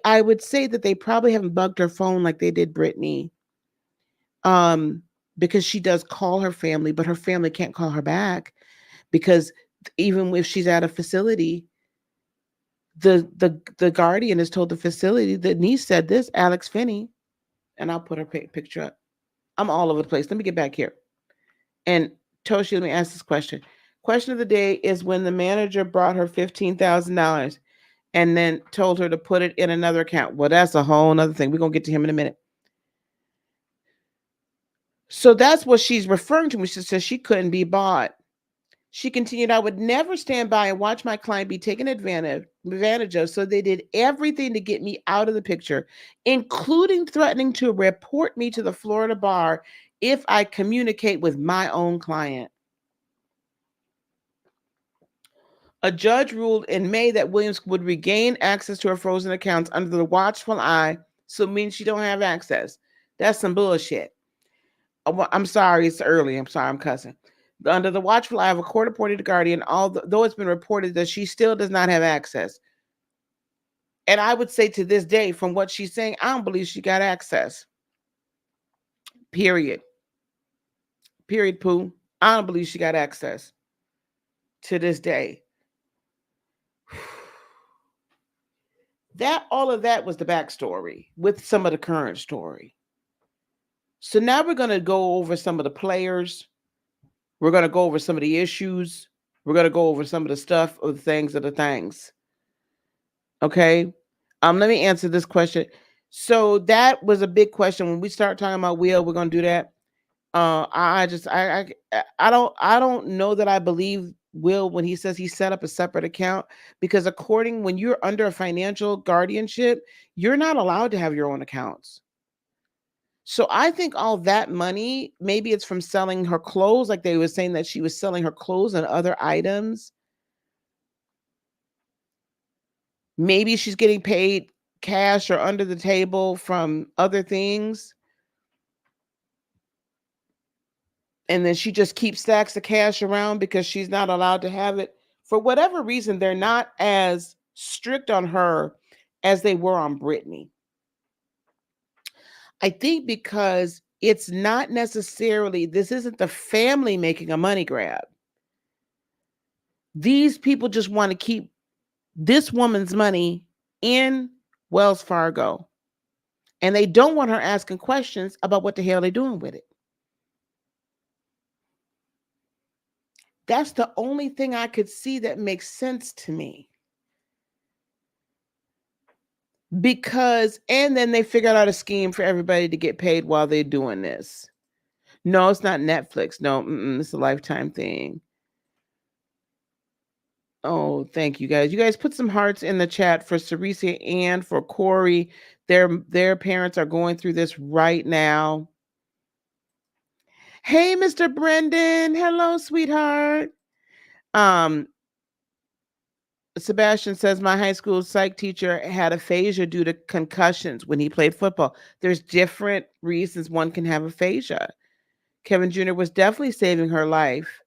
I would say that they probably haven't bugged her phone like they did Brittany. Because she does call her family, but her family can't call her back, because even if she's at a facility, the guardian has told the facility, the niece said this, Alex Finney, and I'll put her picture up. I'm all over the place. Let me get back here. And Toshi, let me ask this question. Question of the day is, when the manager brought her $15,000 and then told her to put it in another account. Well, that's a whole nother thing. We're going to get to him in a minute. So that's what she's referring to when she says she couldn't be bought. She continued, I would never stand by and watch my client be taken advantage of. So they did everything to get me out of the picture, including threatening to report me to the Florida bar if I communicate with my own client. A judge ruled in May that Williams would regain access to her frozen accounts under the watchful eye, so it means she don't have access. That's some bullshit. I'm sorry, it's early. I'm sorry, I'm cussing. Under the watchful eye of a court-appointed guardian, although it's been reported that she still does not have access. And I would say to this day, from what she's saying, I don't believe she got access. Period. Period, Pooh. I don't believe she got access to this day. All of that was the backstory with some of the current story. So now we're going to go over some of the players. We're going to go over some of the issues. We're going to go over some of the stuff of the things. Okay. Let me answer this question. So that was a big question. When we start talking about will, we're going to do that. I don't know that I believe Will when he says he set up a separate account, because when you're under a financial guardianship, you're not allowed to have your own accounts. So I think all that money, maybe it's from selling her clothes, like they were saying that she was selling her clothes and other items. Maybe she's getting paid cash or under the table from other things. And then she just keeps stacks of cash around because she's not allowed to have it. For whatever reason, they're not as strict on her as they were on Brittany. I think because it's not necessarily, this isn't the family making a money grab. These people just want to keep this woman's money in Wells Fargo. And they don't want her asking questions about what the hell they're doing with it. That's the only thing I could see that makes sense to me. And then they figured out a scheme for everybody to get paid while they're doing this. No, it's not Netflix. No, it's a Lifetime thing. Oh, thank you guys. You guys put some hearts in the chat for Cerisia and for Corey. Their parents are going through this right now. Hey, Mr. Brendan. Hello, sweetheart. Sebastian says my high school psych teacher had aphasia due to concussions when he played football. There's different reasons one can have aphasia. Kevin Jr. was definitely saving her life.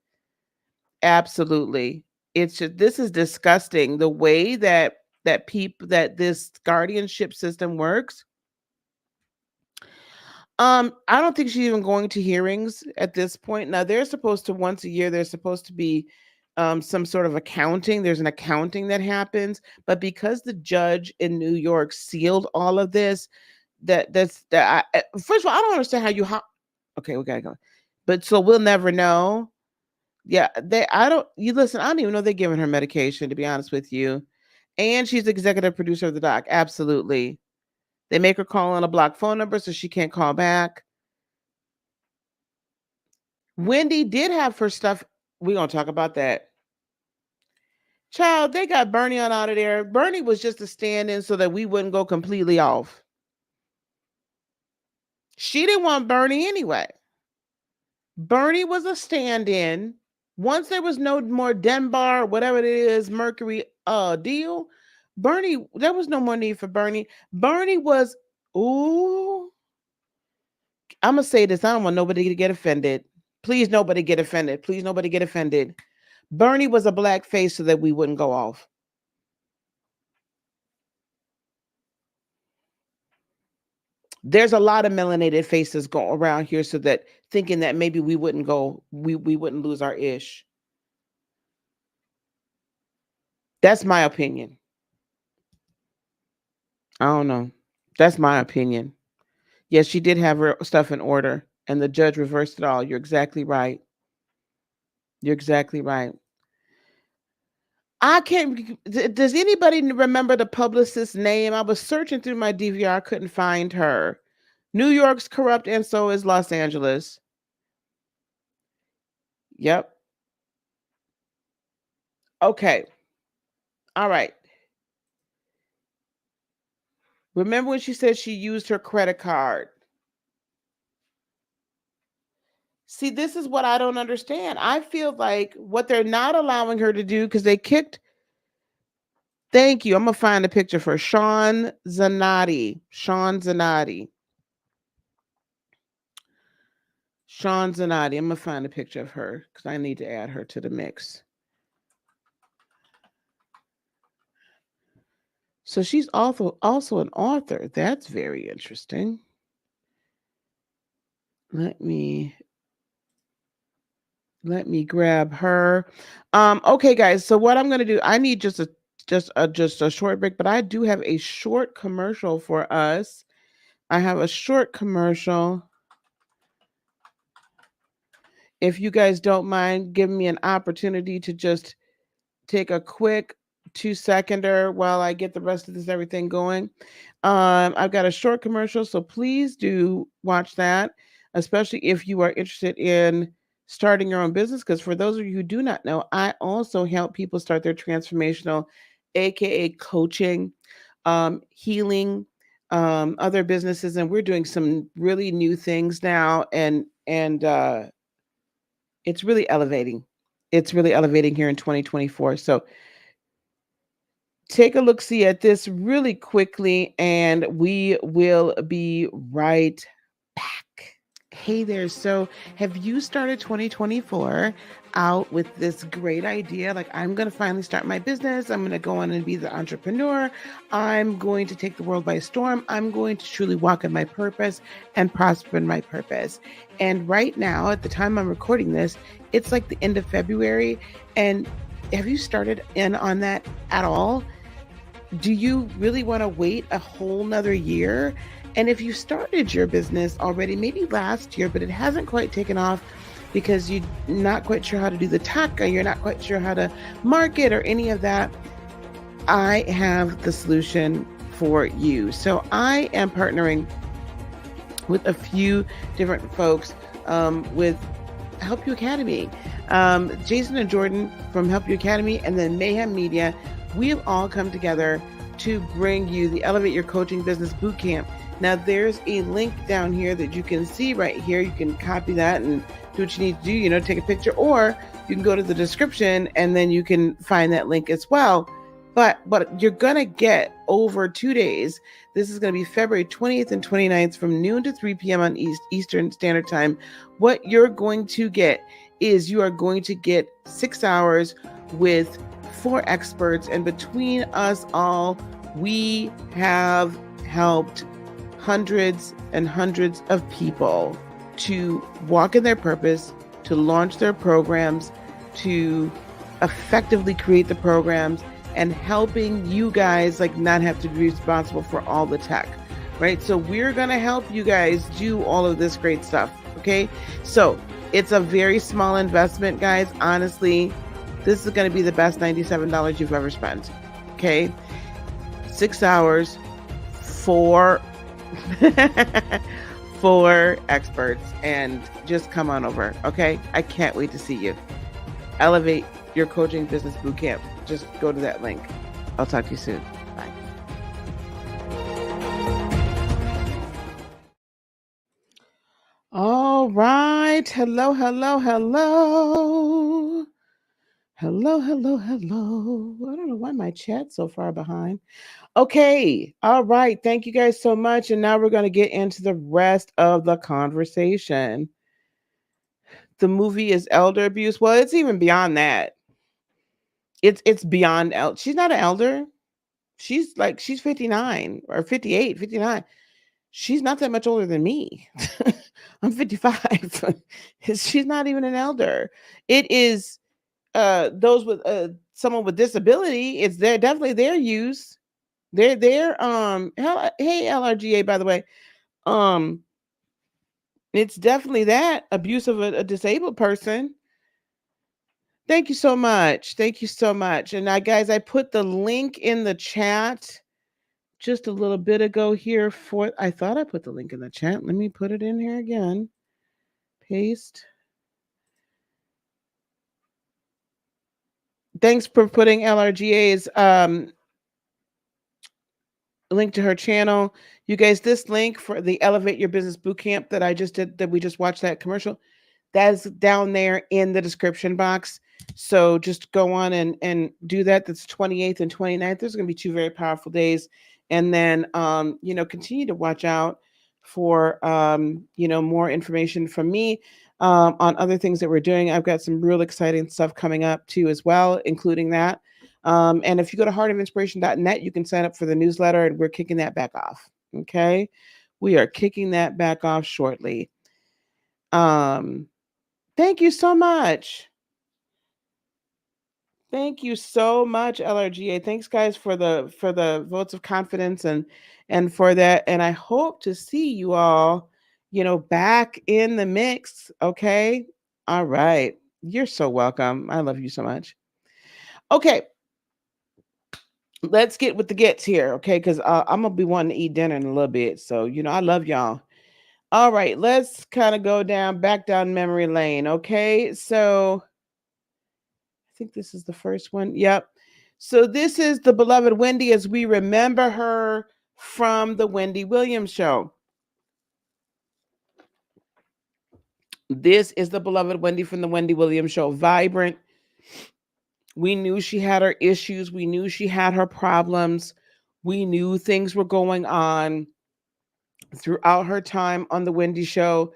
Absolutely. It's just, this is disgusting. The way that this guardianship system works. I don't think she's even going to hearings at this point. Now they're supposed to once a year, there's supposed to be some sort of accounting. There's an accounting that happens, but because the judge in New York sealed all of this, first of all, I don't understand okay, we gotta go. But so we'll never know. Yeah, I don't even know they're giving her medication, to be honest with you. And she's the executive producer of the doc. Absolutely. They make her call on a blocked phone number so she can't call back. Wendy did have her stuff. We're going to talk about that. Child, they got Bernie on out of there. Bernie was just a stand-in so that we wouldn't go completely off. She didn't want Bernie anyway. Bernie was a stand-in. Once there was no more Denbar, whatever it is, Mercury deal, Bernie, there was no more need for Bernie. Bernie was, ooh, I'm going to say this. I don't want nobody to get offended. Please, nobody get offended. Please, nobody get offended. Bernie was a black face so that we wouldn't go off. There's a lot of melanated faces going around here so that thinking that maybe we wouldn't go, we wouldn't lose our ish. That's my opinion. I don't know. That's my opinion. Yes, she did have her stuff in order and the judge reversed it all. You're exactly right. You're exactly right. I can't. Does anybody remember the publicist's name? I was searching through my DVR, couldn't find her. New York's corrupt, and so is Los Angeles. Yep. Okay. All right. Remember when she said she used her credit card? See, this is what I don't understand. I feel like what they're not allowing her to do, because they kicked. Thank you. I'm gonna find a picture for Sean Zanotti. Sean Zanotti. Sean Zanotti. I'm gonna find a picture of her because I need to add her to the mix. So she's also an author. That's very interesting. Let me grab her. Okay, guys. So what I'm gonna do? I need just a short break, but I do have a short commercial for us. I have a short commercial. If you guys don't mind giving me an opportunity to just take a quick 2-seconder while I get the rest of this everything going. I've got a short commercial, so please do watch that, especially if you are interested in starting your own business. Because for those of you who do not know, I also help people start their transformational, aka coaching, healing, other businesses, and we're doing some really new things now, and it's really elevating. It's really elevating here in 2024. So take a look see at this really quickly, and we will be right back. Hey there. So, have you started 2024 out with this great idea? Like, I'm going to finally start my business. I'm going to go on and be the entrepreneur. I'm going to take the world by storm. I'm going to truly walk in my purpose and prosper in my purpose. And right now, at the time I'm recording this, it's like the end of February. And have you started in on that at all? Do you really want to wait a whole nother year? And if you started your business already, maybe last year, but it hasn't quite taken off because you're not quite sure how to do the tech, or you're not quite sure how to market or any of that, I have the solution for you. So I am partnering with a few different folks with Help You Academy. Jason and Jordan from Help You Academy, and then Mayhem Media. We have all come together to bring you the Elevate Your Coaching Business Bootcamp. Now, there's a link down here that you can see right here. You can copy that and do what you need to do, take a picture, or you can go to the description and then you can find that link as well. But you're going to get over 2 days. This is going to be February 20th and 29th from noon to 3 p.m. on Eastern Standard Time. What you're going to get is you are going to get 6 hours with 4 experts. And between us all, we have helped hundreds and hundreds of people to walk in their purpose, to launch their programs, to effectively create the programs, and helping you guys not have to be responsible for all the tech, right? So we're going to help you guys do all of this great stuff. Okay. So it's a very small investment, guys. Honestly, this is going to be the best $97 you've ever spent. Okay. 6 hours, 4 experts, and just come on over. Okay. I can't wait to see you. Elevate Your Coaching Business Bootcamp. Just go to that link. I'll talk to you soon. Bye. All right. Hello. Hello. I don't know why my chat's so far behind. Okay. All right. Thank you guys so much. And now we're going to get into the rest of the conversation. The movie is elder abuse. Well, it's even beyond that. It's beyond she's not an elder. She's 59 or 58, 59. She's not that much older than me. I'm 55. She's not even an elder. It is those with someone with disability. It's definitely their use. Hey LRGA, by the way. It's definitely that abuse of a disabled person. Thank you so much. And now, guys, I put the link in the chat just a little bit ago here I thought I put the link in the chat. Let me put it in here again. Paste. Thanks for putting LRGA's link to her channel. You guys, this link for the Elevate Your Business Bootcamp that I just did, that we just watched that commercial, That's down there in the description box. So just go on and do that. That's 28th and 29th. There's going to be two very powerful days. And then, continue to watch out for, more information from me on other things that we're doing. I've got some real exciting stuff coming up too, as well, including that. And if you go to heartofinspiration.net, you can sign up for the newsletter, and we're kicking that back off. Okay. We are kicking that back off shortly. Thank you so much. Thank you so much, LRGA. Thanks, guys, for the votes of confidence and for that. And I hope to see you all, back in the mix. Okay. All right. You're so welcome. I love you so much. Okay. Let's get with the gets here. Okay. Because I'm going to be wanting to eat dinner in a little bit. So, I love y'all. All right. Let's kind of go back down memory lane. Okay. So, I think this is the first one. Yep. So this is the beloved Wendy as we remember her from the Wendy Williams show. This is the beloved Wendy from the Wendy Williams show. Vibrant. We knew she had her issues. We knew she had her problems. We knew things were going on throughout her time on the Wendy show,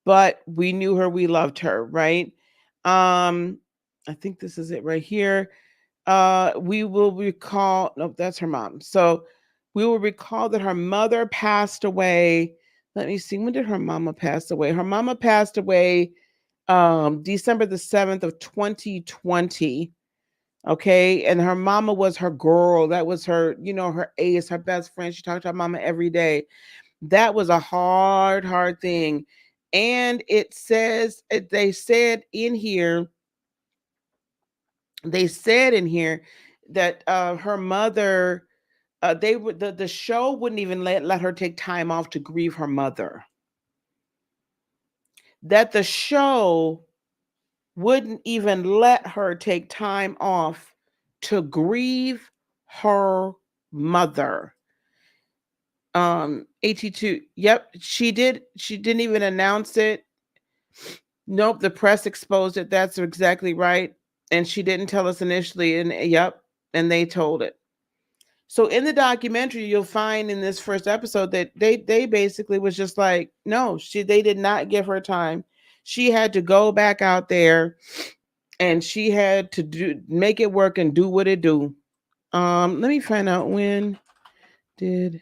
but we knew her. We loved her, right? I think this is it right here. We will recall, nope, that's her mom. So we will recall that her mother passed away. Let me see, when did her mama pass away? Her mama passed away December the 7th of 2020. Okay. And her mama was her girl. That was her, her ace, her best friend. She talked to her mama every day. That was a hard, hard thing. And they said in here that her mother, the show wouldn't even let her take time off to grieve her mother. That the show wouldn't even let her take time off to grieve her mother. 82. Yep, she did. She didn't even announce it. Nope, the press exposed it. That's exactly right. And she didn't tell us initially. And yep, and they told it. So in the documentary, you'll find in this first episode that they basically was just like, no, they did not give her time. She had to go back out there and she had to make it work and do what it do. Let me find out when did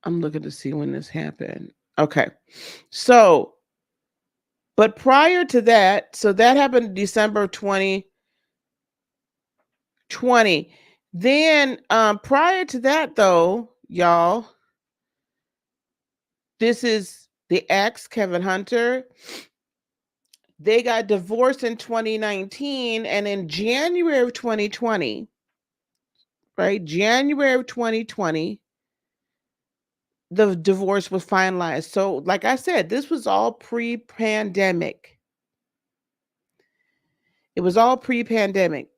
I'm looking to see when this happened. Okay. So, but prior to that, so that happened in December of 2020. Then prior to that though, y'all, this is the ex, Kevin Hunter. They got divorced in 2019, and in January of 2020, right? January of 2020, the divorce was finalized. So, like I said, this was all pre-pandemic. It was all pre-pandemic.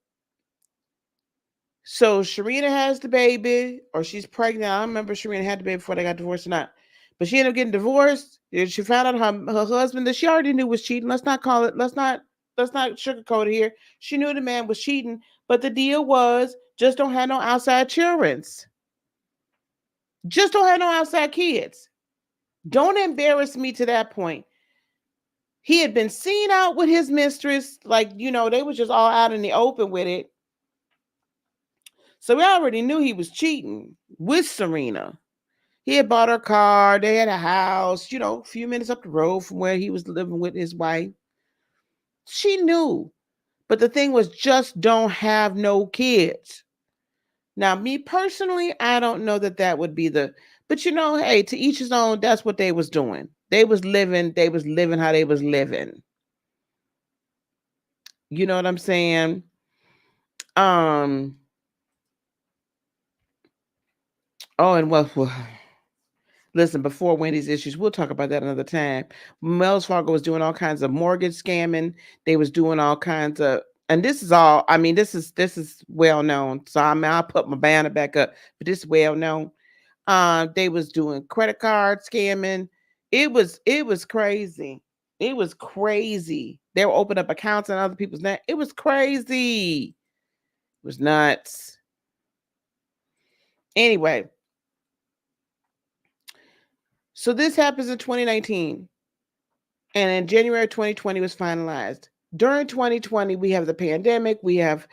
So Sharina has the baby, or she's pregnant. I don't remember if Sharina had the baby before they got divorced or not. But she ended up getting divorced. She found out her husband that she already knew was cheating. Let's not sugarcoat it here. She knew the man was cheating, but the deal was just don't have no outside children. Just don't have no outside kids. Don't embarrass me to that point. He had been seen out with his mistress, like, they was just all out in the open with it. So we already knew he was cheating with Serena. He had bought her car. They had a house, a few minutes up the road from where he was living with his wife. She knew. But the thing was, just don't have no kids. Now, me personally, I don't know that would be but hey, to each his own, that's what they was doing. They was living how they was living. You know what I'm saying? Oh, and well, listen, before Wendy's issues, we'll talk about that another time. Wells Fargo was doing all kinds of mortgage scamming. They was doing all kinds of, And this is all, I mean, this is well known. So I mean, I'll put my banner back up, but this is well known. They was doing credit card scamming. It was crazy. It was crazy. They were opening up accounts in other people's name. It was crazy. It was nuts. Anyway, so this happens in 2019, and in January 2020 was finalized. During 2020, we have the pandemic. We have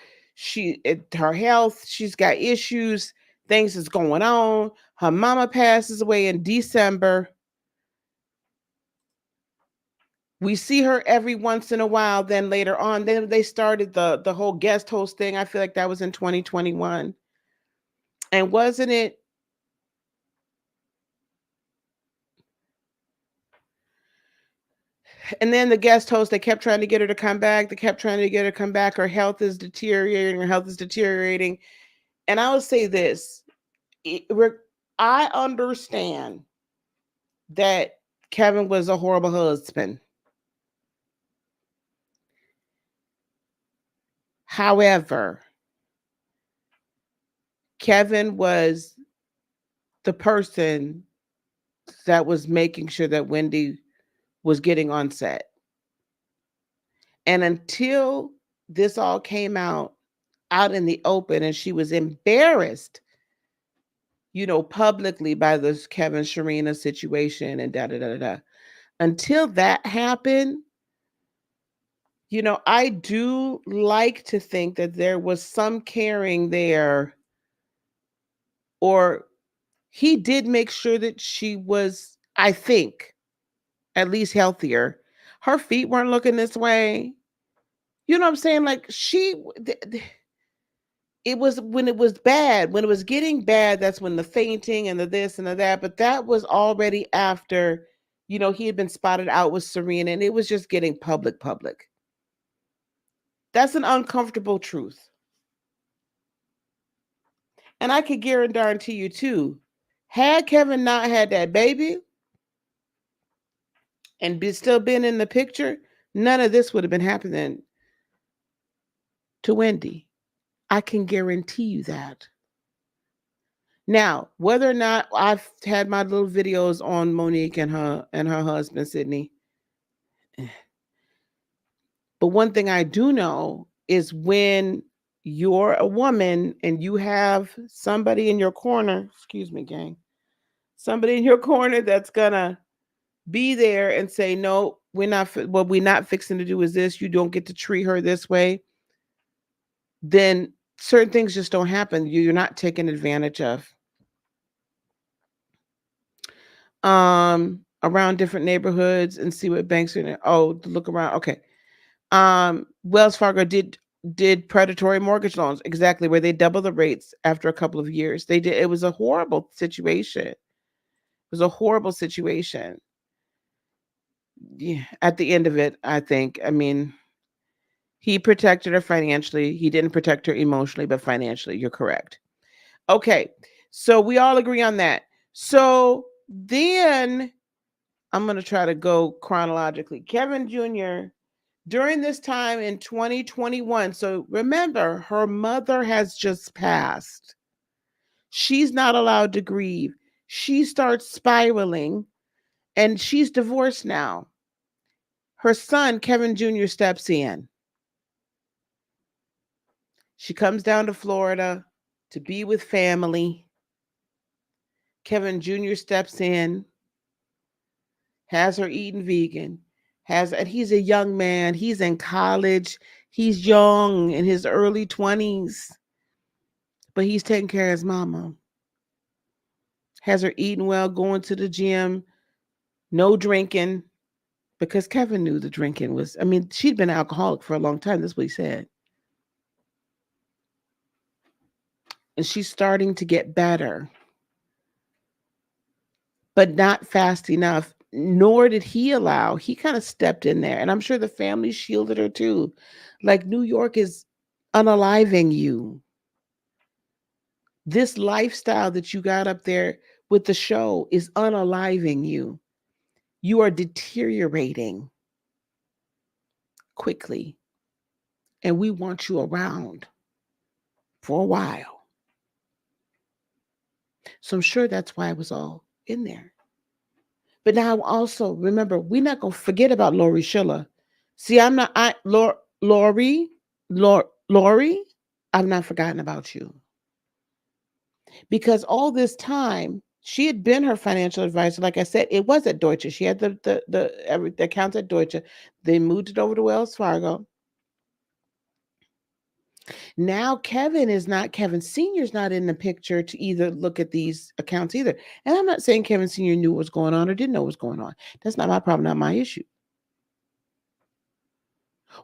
her health. She's got issues. Things is going on. Her mama passes away in December. We see her every once in a while. Then later on, then they started the whole guest host thing. I feel like that was in 2021. And wasn't it? And then the guest host, they kept trying to get her to come back. They kept trying to get her to come back. Her health is deteriorating. Her health is deteriorating. And I will say this. I understand that Kevin was a horrible husband. However, Kevin was the person that was making sure that Wendy was getting on set. And until this all came out in the open and she was embarrassed, publicly by this Kevin Sharina situation and da da da da. Until that happened, I do like to think that there was some caring there, or he did make sure that she was, I think, at least healthier. Her feet weren't looking this way. You know what I'm saying? Like it was when it was bad, when it was getting bad, that's when the fainting and the this and the that, but that was already after, he had been spotted out with Serena and it was just getting public. That's an uncomfortable truth. And I could guarantee you too, had Kevin not had that baby and still been in the picture, none of this would have been happening to Wendy. I can guarantee you that. Now, whether or not I've had my little videos on Monique and her husband Sydney, but one thing I do know is when you're a woman and you have somebody in your corner, excuse me, gang, somebody in your corner that's gonna be there and say, no, what we're not fixing to do is this. You don't get to treat her this way. Then certain things just don't happen. You're not taken advantage of. Around different neighborhoods and see what banks are in it. Oh, look around. Okay. Wells Fargo did predatory mortgage loans, exactly, where they double the rates after a couple of years. They did. It was a horrible situation. It was a horrible situation. Yeah, at the end of it, I think. I mean, he protected her financially. He didn't protect her emotionally, but financially, you're correct. Okay. So we all agree on that. So then I'm going to try to go chronologically. Kevin Jr., during this time in 2021, so remember, her mother has just passed. She's not allowed to grieve. She starts spiraling, and she's divorced now. Her son, Kevin Jr., steps in. She comes down to Florida to be with family. Kevin Jr. steps in, has her eating vegan, and he's a young man. He's in college. He's young in his early 20s, but he's taking care of his mama. Has her eating well, going to the gym, no drinking, because Kevin knew the drinking was, I mean, she'd been an alcoholic for a long time. That's what he said. And she's starting to get better, but not fast enough. Nor did he allow, he kind of stepped in there. And I'm sure the family shielded her too. Like, New York is unaliving you. This lifestyle that you got up there with the show is unaliving you. You are deteriorating quickly. and we want you around for a while. So I'm sure that's why it was all in there. But now also remember, we're not gonna forget about Lori Schiller. See, I'm not Lori, Lori, I've not forgotten about you. Because all this time she had been her financial advisor. Like I said, it was at Deutsche. She had the accounts at Deutsche. They moved it over to Wells Fargo. Now Kevin Sr.'s not in the picture to either look at these accounts either. And I'm not saying Kevin Sr. knew what was going on or didn't know what was going on. That's not my problem, not my issue.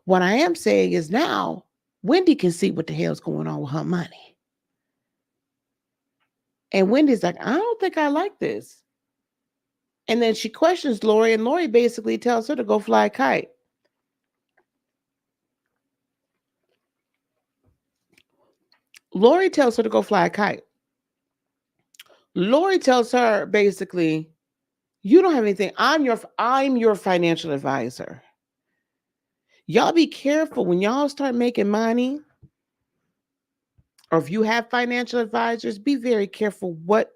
What I am saying is now Wendy can see what the hell's going on with her money. And Wendy's like, I don't think I like this. And then she questions Lori, and Lori basically tells her to go fly a kite. Lori tells her to go fly a kite. Lori tells her basically, you don't have anything. I'm your financial advisor. Y'all be careful when y'all start making money, or if you have financial advisors, be very careful what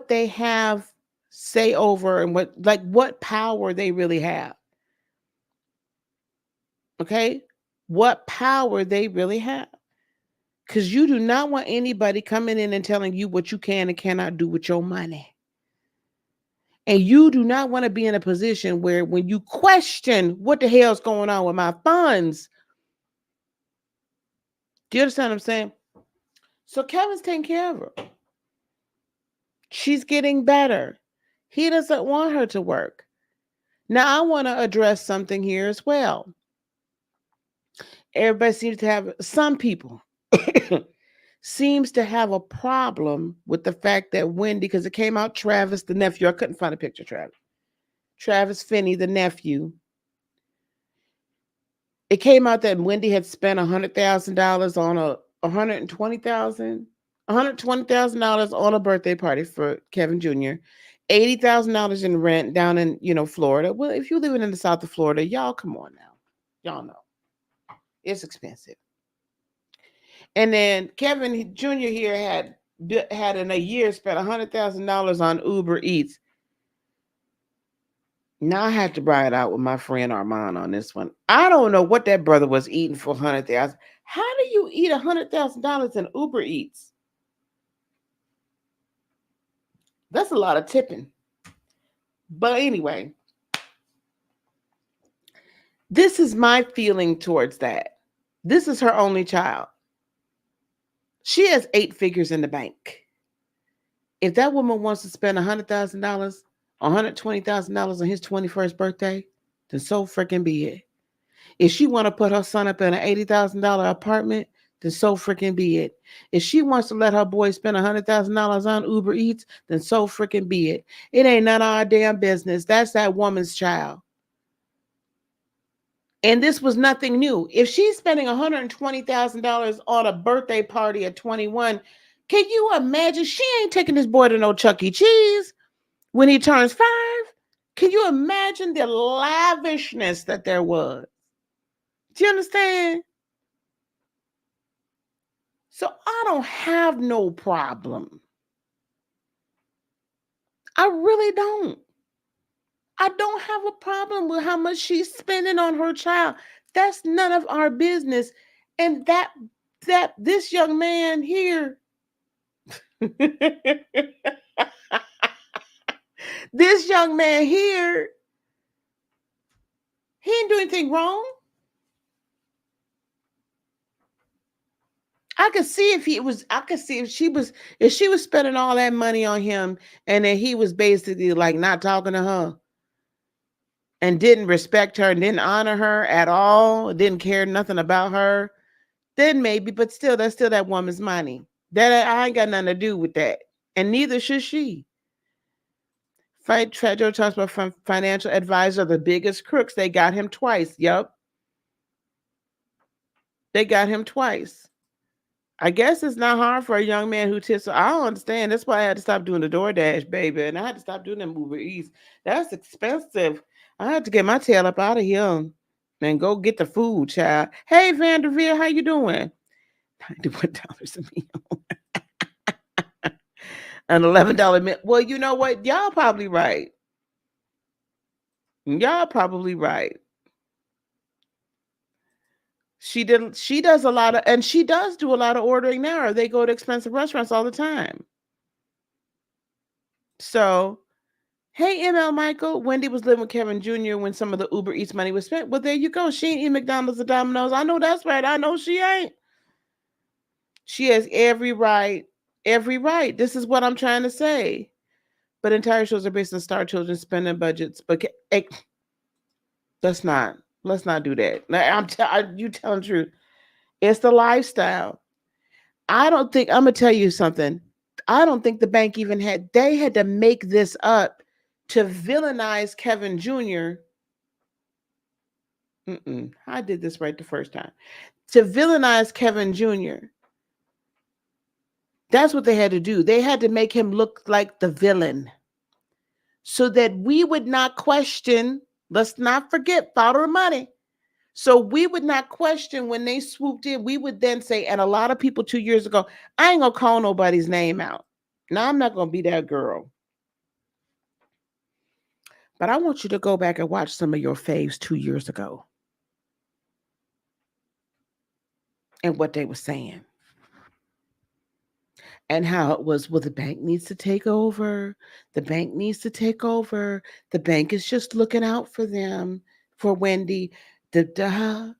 they have say over and what power they really have. Okay? What power they really have. Because you do not want anybody coming in and telling you what you can and cannot do with your money. And you do not want to be in a position where when you question what the hell's going on with my funds, do you understand what I'm saying? So Kevin's taking care of her. She's getting better. He doesn't want her to work. Now, I want to address something here as well. Everybody seems to have, some people seems to have a problem with the fact that Wendy, because it came out Travis, the nephew, I couldn't find a picture of Travis. Travis Finney, the nephew. It came out that Wendy had spent $100,000 on $120,000 on a birthday party for Kevin Jr. $80,000 in rent down in Florida. Well, if you're living in the south of Florida, y'all come on now. Y'all know. It's expensive. And then Kevin Jr. here had in a year spent $100,000 on Uber Eats. Now I have to ride out with my friend Armand on this one. I don't know what that brother was eating for $100,000. How do you eat $100,000 in Uber Eats? That's a lot of tipping. But anyway, this is my feeling towards that. This is her only child. She has 8 figures in the bank. If that woman wants to spend $100,000, $120,000 on his 21st birthday, then so freaking be it. If she want to put her son up in an $80,000 apartment, then so freaking be it. If she wants to let her boy spend $100,000 on Uber Eats, then so freaking be it. It ain't none of our damn business. That's that woman's child. And this was nothing new. If she's spending $120,000 on a birthday party at 21, can you imagine? She ain't taking this boy to no Chuck E. Cheese when he turns 5. Can you imagine the lavishness that there was? Do you understand? So I don't have no problem. I really don't. I don't have a problem with how much she's spending on her child. That's none of our business. And that this young man here, this young man here, he didn't do anything wrong. I could see if she was spending all that money on him and then he was basically like not talking to her and didn't respect her and didn't honor her at all, didn't care nothing about her, then maybe, but still, that's still that woman's money. That I ain't got nothing to do with that. And neither should she. Joe talks about financial advisor, the biggest crooks. They got him twice. Yep. They got him twice. I guess it's not hard for a young man who tips. I don't understand. That's why I had to stop doing the DoorDash, baby. And I had to stop doing them Uber Eats. That's expensive. I had to get my tail up out of here and go get the food, child. Hey, Vanderveer, how you doing? $91 a meal. An $11 meal. Well, you know what? Y'all probably right. Y'all probably right. She does a lot of, and she does do a lot of ordering now, or they go to expensive restaurants all the time. So, hey, ML Michael, Wendy was living with Kevin Jr. when some of the Uber Eats money was spent. Well, there you go. She ain't eat McDonald's or Domino's. I know that's right. I know she ain't. She has every right. Every right. This is what I'm trying to say. But entire shows are based on star children's spending budgets. But hey, let's not do that. You telling the truth. It's the lifestyle. I don't think, I'm gonna tell you something. I don't think the bank even they had to make this up to villainize Kevin Jr. I did this right the first time. To villainize Kevin Jr. That's what they had to do. They had to make him look like the villain so that we would not question. Let's not forget, follow the money. So we would not question when they swooped in. We would then say, and a lot of people 2 years ago, I ain't gonna call nobody's name out. Now I'm not gonna be that girl. But I want you to go back and watch some of your faves 2 years ago and what they were saying. And how it was, well, the bank needs to take over. The bank needs to take over. The bank is just looking out for them, for Wendy. Oh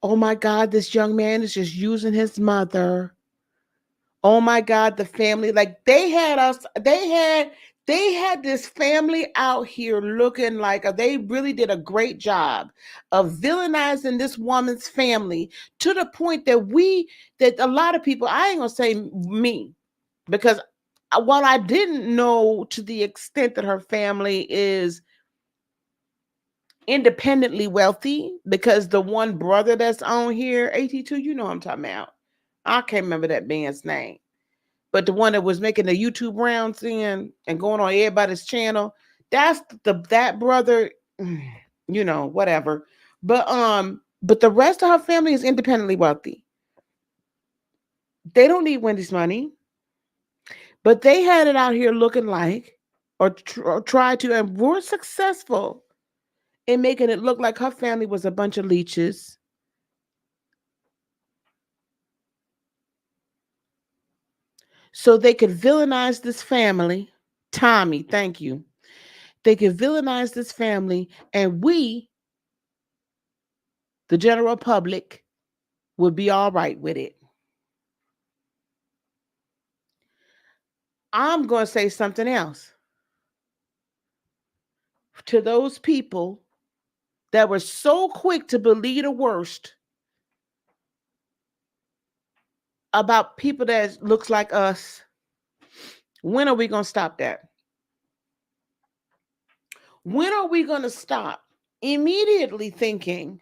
my God, this young man is just using his mother. Oh my God, the family, like they had this family out here looking like they really did a great job of villainizing this woman's family to the point that a lot of people, I ain't gonna say me, because while I didn't know to the extent that her family is independently wealthy, because the one brother that's on here, 82, you know what I'm talking about. I can't remember that man's name. But the one that was making the YouTube rounds and going on everybody's channel, that's that brother, you know, whatever. But the rest of her family is independently wealthy. They don't need Wendy's money. But they had it out here looking like, or tried to, and were successful in making it look like her family was a bunch of leeches. So they could villainize this family. Tommy, thank you. They could villainize this family, and we, the general public, would be all right with it. I'm going to say something else. To those people that were so quick to believe the worst about people that looks like us, when are we going to stop that? When are we going to stop immediately thinking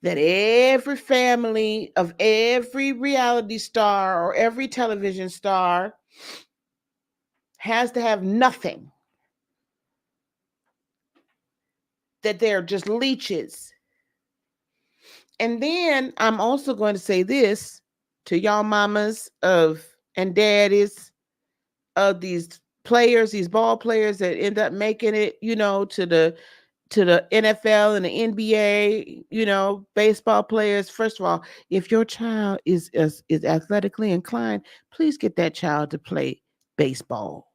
that every family of every reality star or every television star has to have nothing? That they're just leeches. And then I'm also going to say this to y'all mamas and daddies of these players, these ball players that end up making it, you know, to the NFL and the NBA, you know, baseball players. First of all, if your child is athletically inclined, please get that child to play baseball.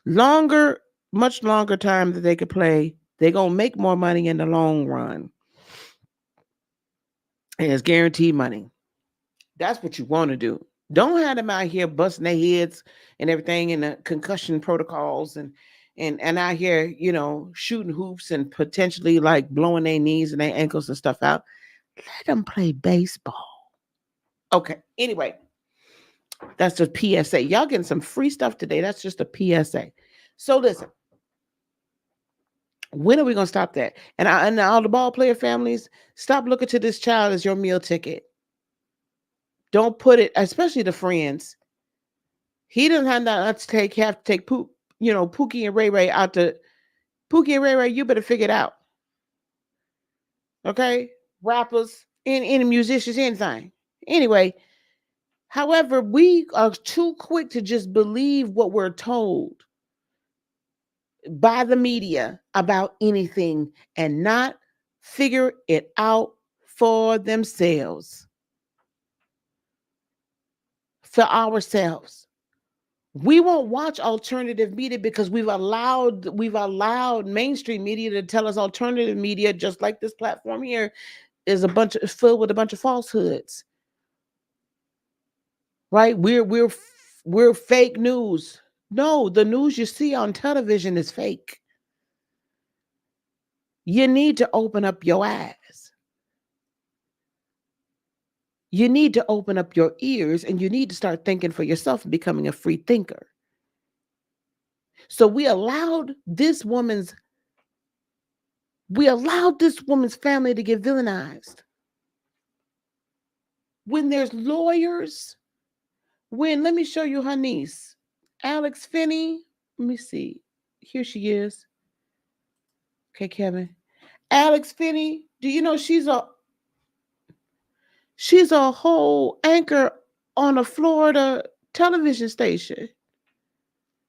Much longer time that they could play. They're going to make more money in the long run. And it's guaranteed money. That's what you want to do. Don't have them out here busting their heads and everything in the concussion protocols and out here, you know, shooting hoops and potentially like blowing their knees and their ankles and stuff out. Let them play baseball. Okay. Anyway, that's just PSA. Y'all getting some free stuff today. That's just a PSA. So listen, when are we going to stop that? And all the ball player families, stop looking to this child as your meal ticket. Don't put it, especially the friends. He doesn't have to take Pookie and Ray Ray out to Pookie and Ray Ray, you better figure it out. Okay? Rappers, any musicians, anything. Anyway, however, we are too quick to just believe what we're told by the media about anything and not figure it out for themselves, for ourselves. We won't watch alternative media because we've allowed mainstream media to tell us alternative media, just like this platform here, is filled with a bunch of falsehoods. Right? We're fake news. No, the news you see on television is fake. You need to open up your eyes. You need to open up your ears, and you need to start thinking for yourself and becoming a free thinker. So we allowed this woman's family to get villainized. When there's lawyers, let me show you her niece, Alex Finney. Let me see. Here she is. Okay, Kevin. Alex Finney, do you know she's a whole anchor on a Florida television station?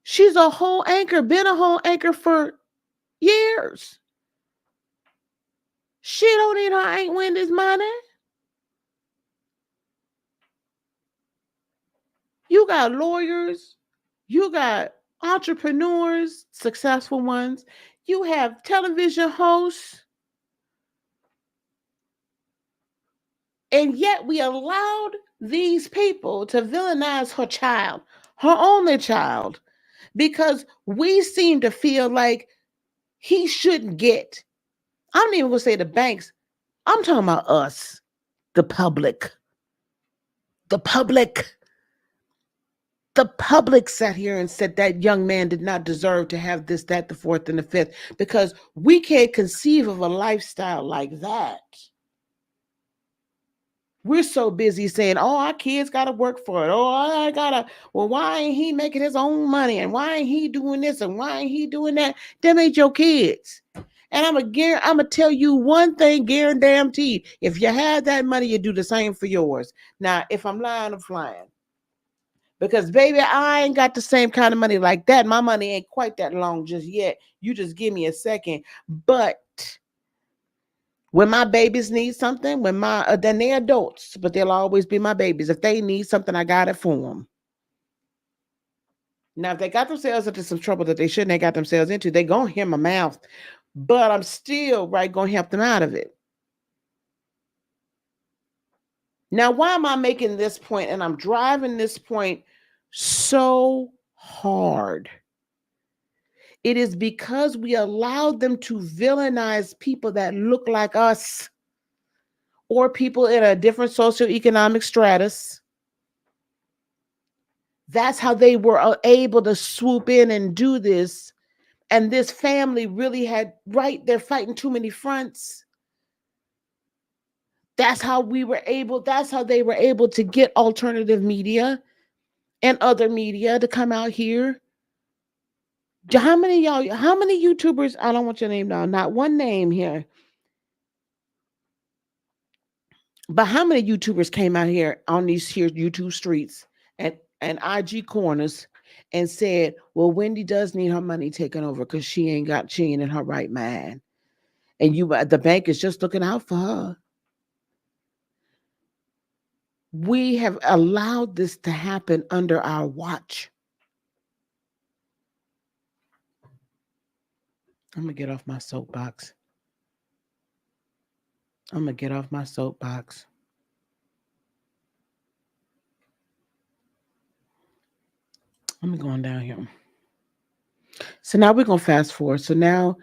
She's a whole anchor, been a whole anchor for years. She don't need her Aunt Wendy's money. You got lawyers, you got entrepreneurs, successful ones, you have television hosts, and yet we allowed these people to villainize her child, her only child, because we seem to feel like he shouldn't get. I'm not even going to say the banks. I'm talking about us, the public. The public. The public sat here and said that young man did not deserve to have this, that, the fourth, and the fifth, because we can't conceive of a lifestyle like that. We're so busy saying, oh, our kids got to work for it. Well, why ain't he making his own money? And why ain't he doing this? And why ain't he doing that? Them ain't your kids. And I'm going to tell you one thing, guaranteed. If you had that money, you do the same for yours. Now, if I'm lying, I'm flying. Because, baby, I ain't got the same kind of money like that. My money ain't quite that long just yet. You just give me a second. But when my babies need something, then they're adults, but they'll always be my babies. If they need something, I got it for them. Now, if they got themselves into some trouble that they shouldn't have got themselves into, they're going to hear my mouth. But I'm still going to help them out of it. Now, why am I making this point? And I'm driving this point so hard. It is because we allowed them to villainize people that look like us, or people in a different socioeconomic stratus. That's how they were able to swoop in and do this. And this family really they're fighting too many fronts. That's how they were able to get alternative media and other media to come out here. How many YouTubers, I don't want your name now, not one name here, but how many YouTubers came out here on these here YouTube streets and IG corners and said, well, Wendy does need her money taken over because she ain't in her right mind. And the bank is just looking out for her. We have allowed this to happen under our watch. I'm going to get off my soapbox. I'm going down here. So now we're going to fast forward. So now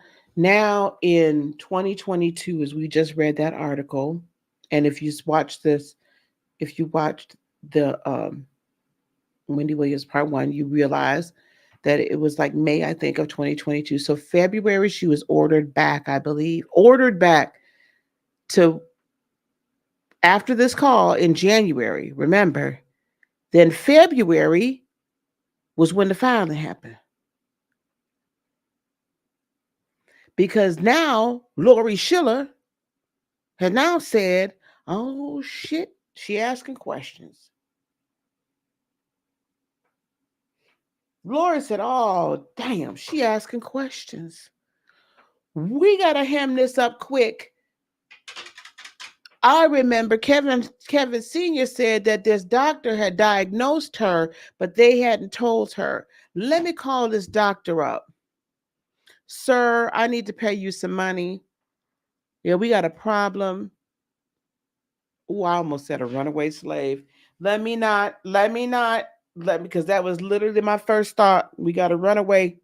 in 2022, as we just read that article, and if you watched the Wendy Williams part 1, you realize that it was like May, I think, of 2022. So February, she was ordered back, I believe, to after this call in January, remember. Then February was when the filing happened. Because now Lori Schiller has now said, oh shit, she asking questions. Lori said, oh damn, she asking questions. We gotta hem this up quick. I remember Kevin Sr. said that this doctor had diagnosed her, but they hadn't told her. Let me call this doctor up. Sir, I need to pay you some money. Yeah, we got a problem. Oh, I almost said a runaway slave. Let me not, because that was literally my first thought. We got to run away.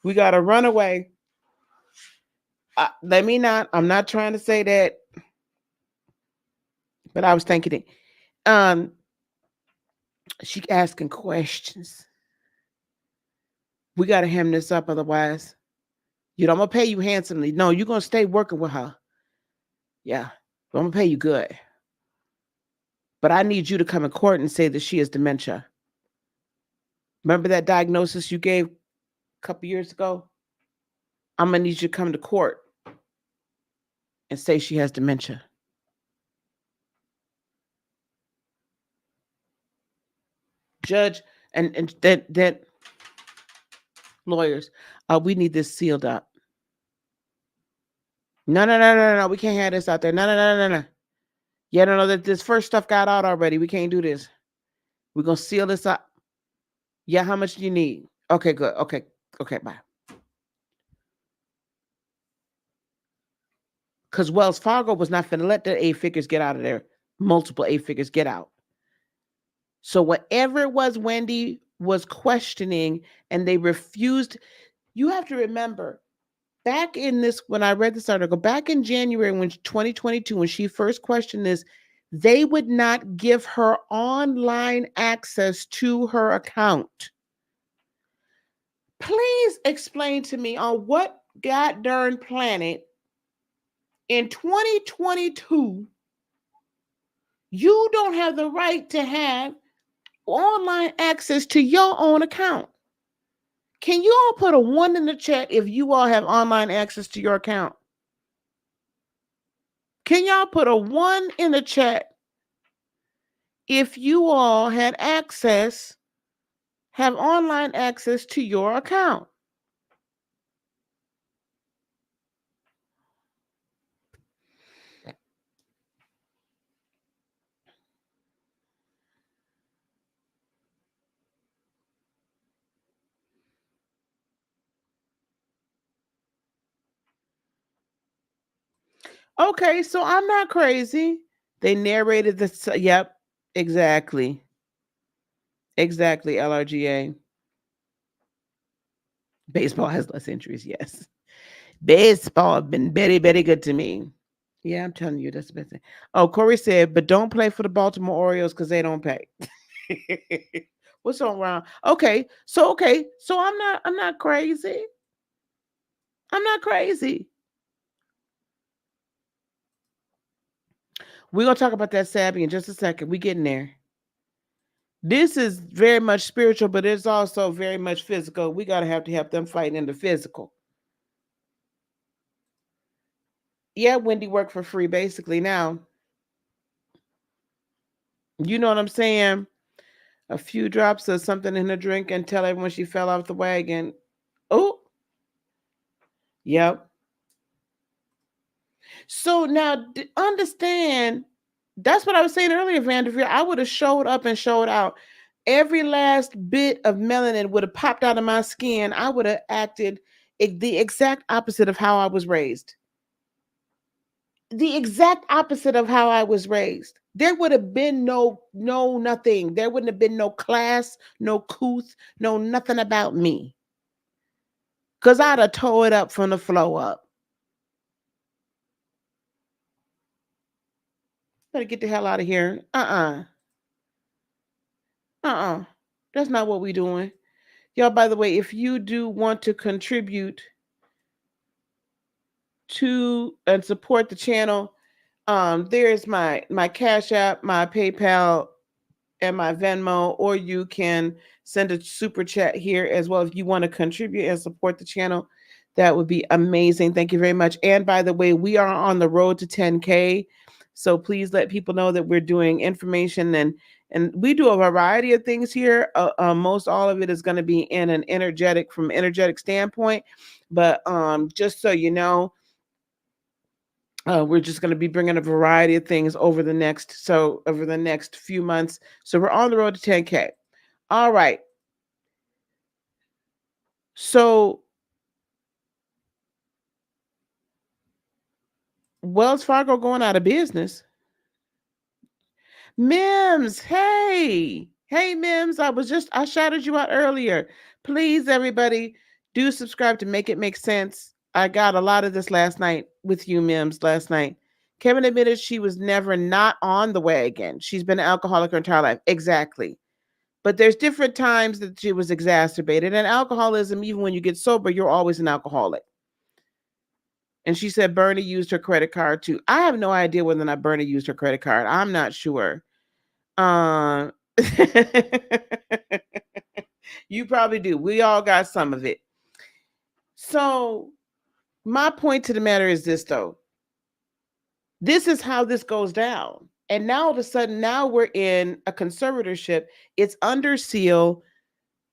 We got to run away. Let me not, I'm not trying to say that, but I was thinking it. She asking questions. We got to hem this up, otherwise, I'm going to pay you handsomely. No, you're going to stay working with her. Yeah, I'm going to pay you good. But I need you to come in court and say that she has dementia. Remember that diagnosis you gave a couple years ago? I'm going to need you to come to court and say she has dementia. Judge and that lawyers, we need this sealed up. No. We can't have this out there. No. Yeah, no. That this first stuff got out already. We can't do this. We're going to seal this up. Yeah, how much do you need? Okay, good. Okay, bye. Because Wells Fargo was not going to let the 8 figures get out of there. Multiple 8 figures get out. So whatever it was Wendy was questioning and they refused, you have to remember, back in this, when I read this article, back in January, when 2022, when she first questioned this, they would not give her online access to her account. Please explain to me on what god darn planet in 2022 you don't have the right to have online access to your own account. Can you all put a 1 in the chat if you all have online access to your account? Can y'all put a 1 in the chat if you all have online access to your account? Okay, so I'm not crazy. They narrated this. Yep, exactly. Exactly, LRGA. Baseball has less injuries, yes. Baseball has been very, very good to me. Yeah, I'm telling you, that's the best thing. Oh, Corey said, but don't play for the Baltimore Orioles because they don't pay. What's wrong, Ron? Okay, so I'm not crazy. I'm not crazy. We're gonna talk about that Sabby in just a second. We getting there. This is very much spiritual, but it's also very much physical. We gotta have to help them fight in the physical. Yeah, Wendy worked for free basically now. You know what I'm saying? A few drops of something in her drink and tell everyone she fell off the wagon. Oh, yep. So now understand, that's what I was saying earlier, Vanderveer. I would have showed up and showed out. Every last bit of melanin would have popped out of my skin. I would have acted the exact opposite of how I was raised. The exact opposite of how I was raised. There would have been no nothing. There wouldn't have been no class, no couth, no nothing about me. Because I'd have tore it up from the flow up. Better get the hell out of here. That's not what we're doing. Y'all, by the way, if you do want to contribute to and support the channel, there's my Cash App, my PayPal, and my Venmo, or you can send a super chat here as well if you want to contribute and support the channel. That would be amazing. Thank you very much. And by the way, we are on the road to 10K. So please let people know that we're doing information and we do a variety of things here. Most all of it is going to be in an energetic standpoint. But just so you know, we're just going to be bringing a variety of things over the next few months. So we're on the road to 10K. All right. So Wells Fargo going out of business. Mims, hey. Hey, Mims, I shouted you out earlier. Please, everybody, do subscribe to Make It Make Sense. I got a lot of this last night with you, Mims, last night. Kevin admitted she was never not on the wagon. She's been an alcoholic her entire life. Exactly. But there's different times that she was exacerbated. And alcoholism, even when you get sober, you're always an alcoholic. And she said Bernie used her credit card too. I have no idea whether or not Bernie used her credit card. I'm not sure. You probably do. We all got some of it. So my point to the matter is this, though. This is how this goes down. And now all of a sudden, now we're in a conservatorship. It's under seal.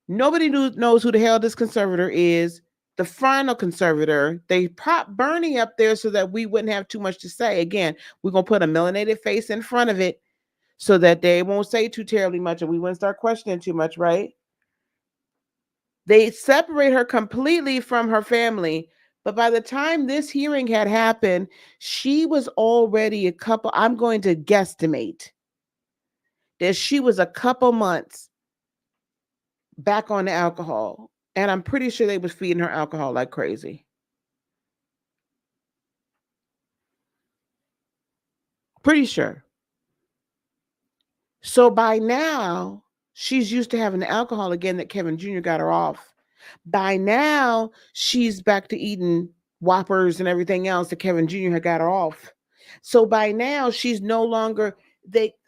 Nobody knows who the hell this conservator is. The final conservator, they prop Bernie up there so that we wouldn't have too much to say. Again, we're going to put a melanated face in front of it so that they won't say too terribly much and we wouldn't start questioning too much, right? They separate her completely from her family. But by the time this hearing had happened, she was already I'm going to guesstimate that she was a couple months back on the alcohol. And I'm pretty sure they was feeding her alcohol like crazy. Pretty sure. So by now, she's used to having the alcohol again that Kevin Jr. got her off. By now, she's back to eating Whoppers and everything else that Kevin Jr. had got her off. So by now, she's no longer,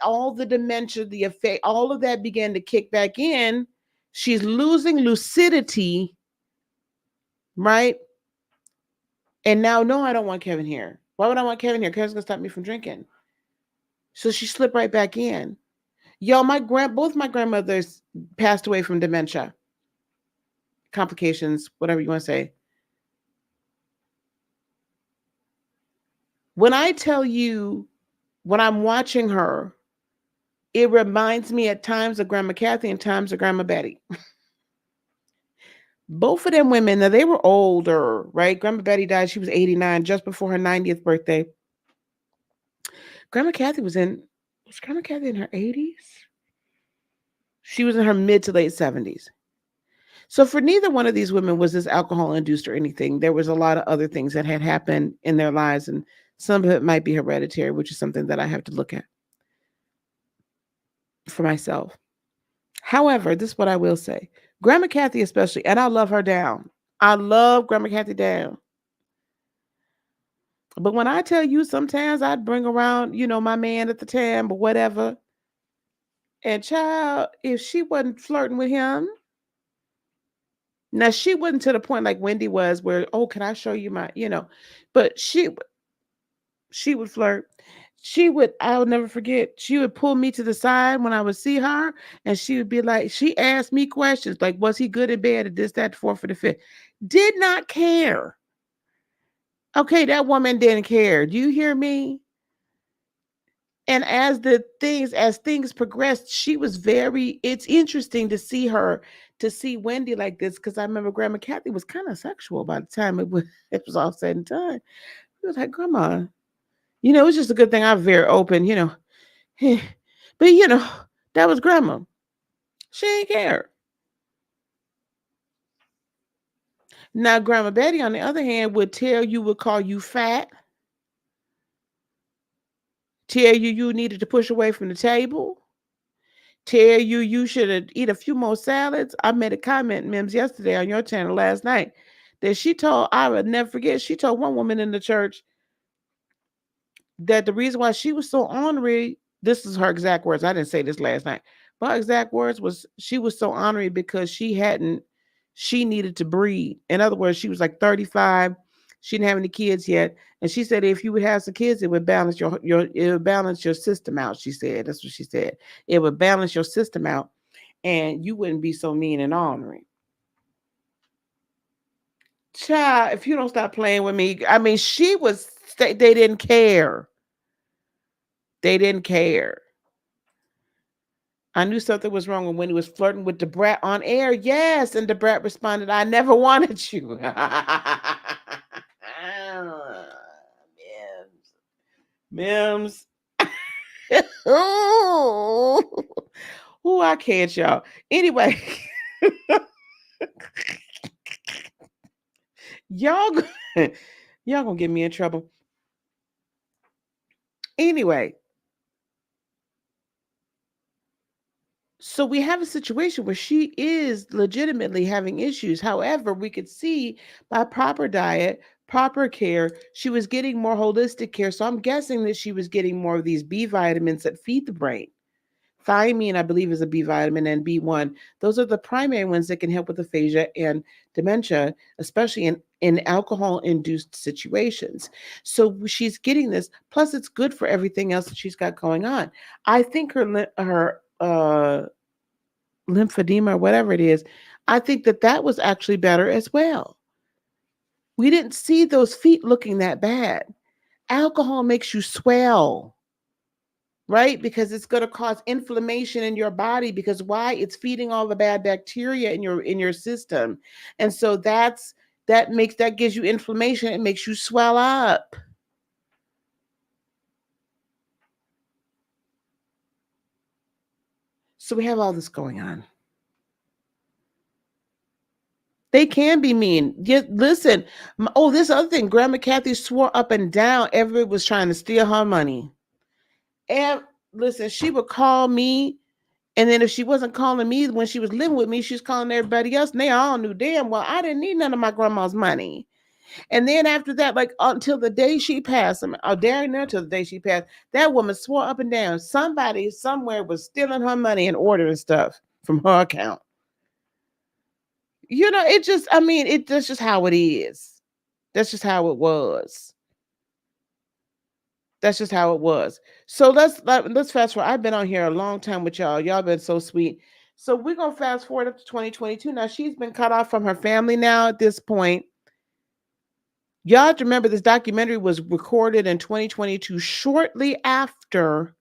all the dementia, the effect, all of that began to kick back in. She's losing lucidity, right? And now, no, I don't want Kevin here. Why would I want Kevin here? Kevin's gonna stop me from drinking. So she slipped right back in. Yo, both my grandmothers passed away from dementia. Complications, whatever you want to say. When I tell you, when I'm watching her, it reminds me at times of Grandma Kathy and times of Grandma Betty. Both of them women, now they were older, right? Grandma Betty died, she was 89, just before her 90th birthday. Grandma Kathy was Grandma Kathy in her 80s? She was in her mid to late 70s. So for neither one of these women was this alcohol induced or anything. There was a lot of other things that had happened in their lives, and some of it might be hereditary, which is something that I have to look at for myself. However, this is what I will say. Grandma Kathy especially, and I love her down. I love Grandma Kathy down. But when I tell you sometimes I'd bring around, my man at the time or whatever, and child, if she wasn't flirting with him, now she wasn't to the point like Wendy was where, oh, can I show you my, but she would flirt. I'll never forget, she would pull me to the side when I would see her, and she would be like, she asked me questions like, was he good in bed, at this, that, the fourth, or the fifth? Did not care. Okay, that woman didn't care. Do you hear me? And as things progressed, she was it's interesting to see Wendy like this, because I remember Grandma Kathy was kind of sexual by the time it was all said and done. It was like, Grandma, it was just a good thing I'm very open, but that was Grandma. She ain't care. Now, Grandma Betty, on the other hand, would call you fat, tell you needed to push away from the table, tell you should eat a few more salads. I made a comment, Mims, yesterday on your channel last night that I would never forget, she told one woman in the church that the reason why she was so ornery, this is her exact words, I didn't say this last night, but her exact words was she was so ornery because she she needed to breed. In other words, she was like 35. She didn't have any kids yet. And she said if you would have some kids, it would balance it would balance your system out. She said. That's what she said. It would balance your system out and you wouldn't be so mean and ornery. Child, if you don't stop playing with me, I mean, they didn't care. They didn't care. I knew something was wrong when he was flirting with Debrat on air. Yes. And Debrat responded, I never wanted you. Mims. Oh, I can't, y'all. Anyway. y'all gonna get me in trouble. Anyway. So we have a situation where she is legitimately having issues. However, we could see by proper diet, proper care, she was getting more holistic care. So I'm guessing that she was getting more of these B vitamins that feed the brain. Thiamine, I believe, is a B vitamin, and B1. Those are the primary ones that can help with aphasia and dementia, especially in alcohol-induced situations. So she's getting this. Plus, it's good for everything else that she's got going on. I think her lymphedema or whatever it is, I think that was actually better as well. We didn't see those feet looking that bad. Alcohol makes you swell, right? Because it's going to cause inflammation in your body. Because why? It's feeding all the bad bacteria in your system, and so that gives you inflammation. It makes you swell up. So we have all this going on. They can be mean. Listen. Oh, this other thing. Grandma Kathy swore up and down everybody was trying to steal her money. And listen, she would call me, and then if she wasn't calling me when she was living with me, she was calling everybody else, and they all knew damn well I didn't need none of my grandma's money. And then after that, like until the day she passed, daring her till the day she passed, that woman swore up and down somebody somewhere was stealing her money and ordering stuff from her account. That's just how it is. That's just how it was. That's just how it was. So let's fast forward. I've been on here a long time with y'all. Y'all been so sweet. So we're gonna fast forward up to 2022. Now she's been cut off from her family now at this point. Y'all have to remember this documentary was recorded in 2022, shortly after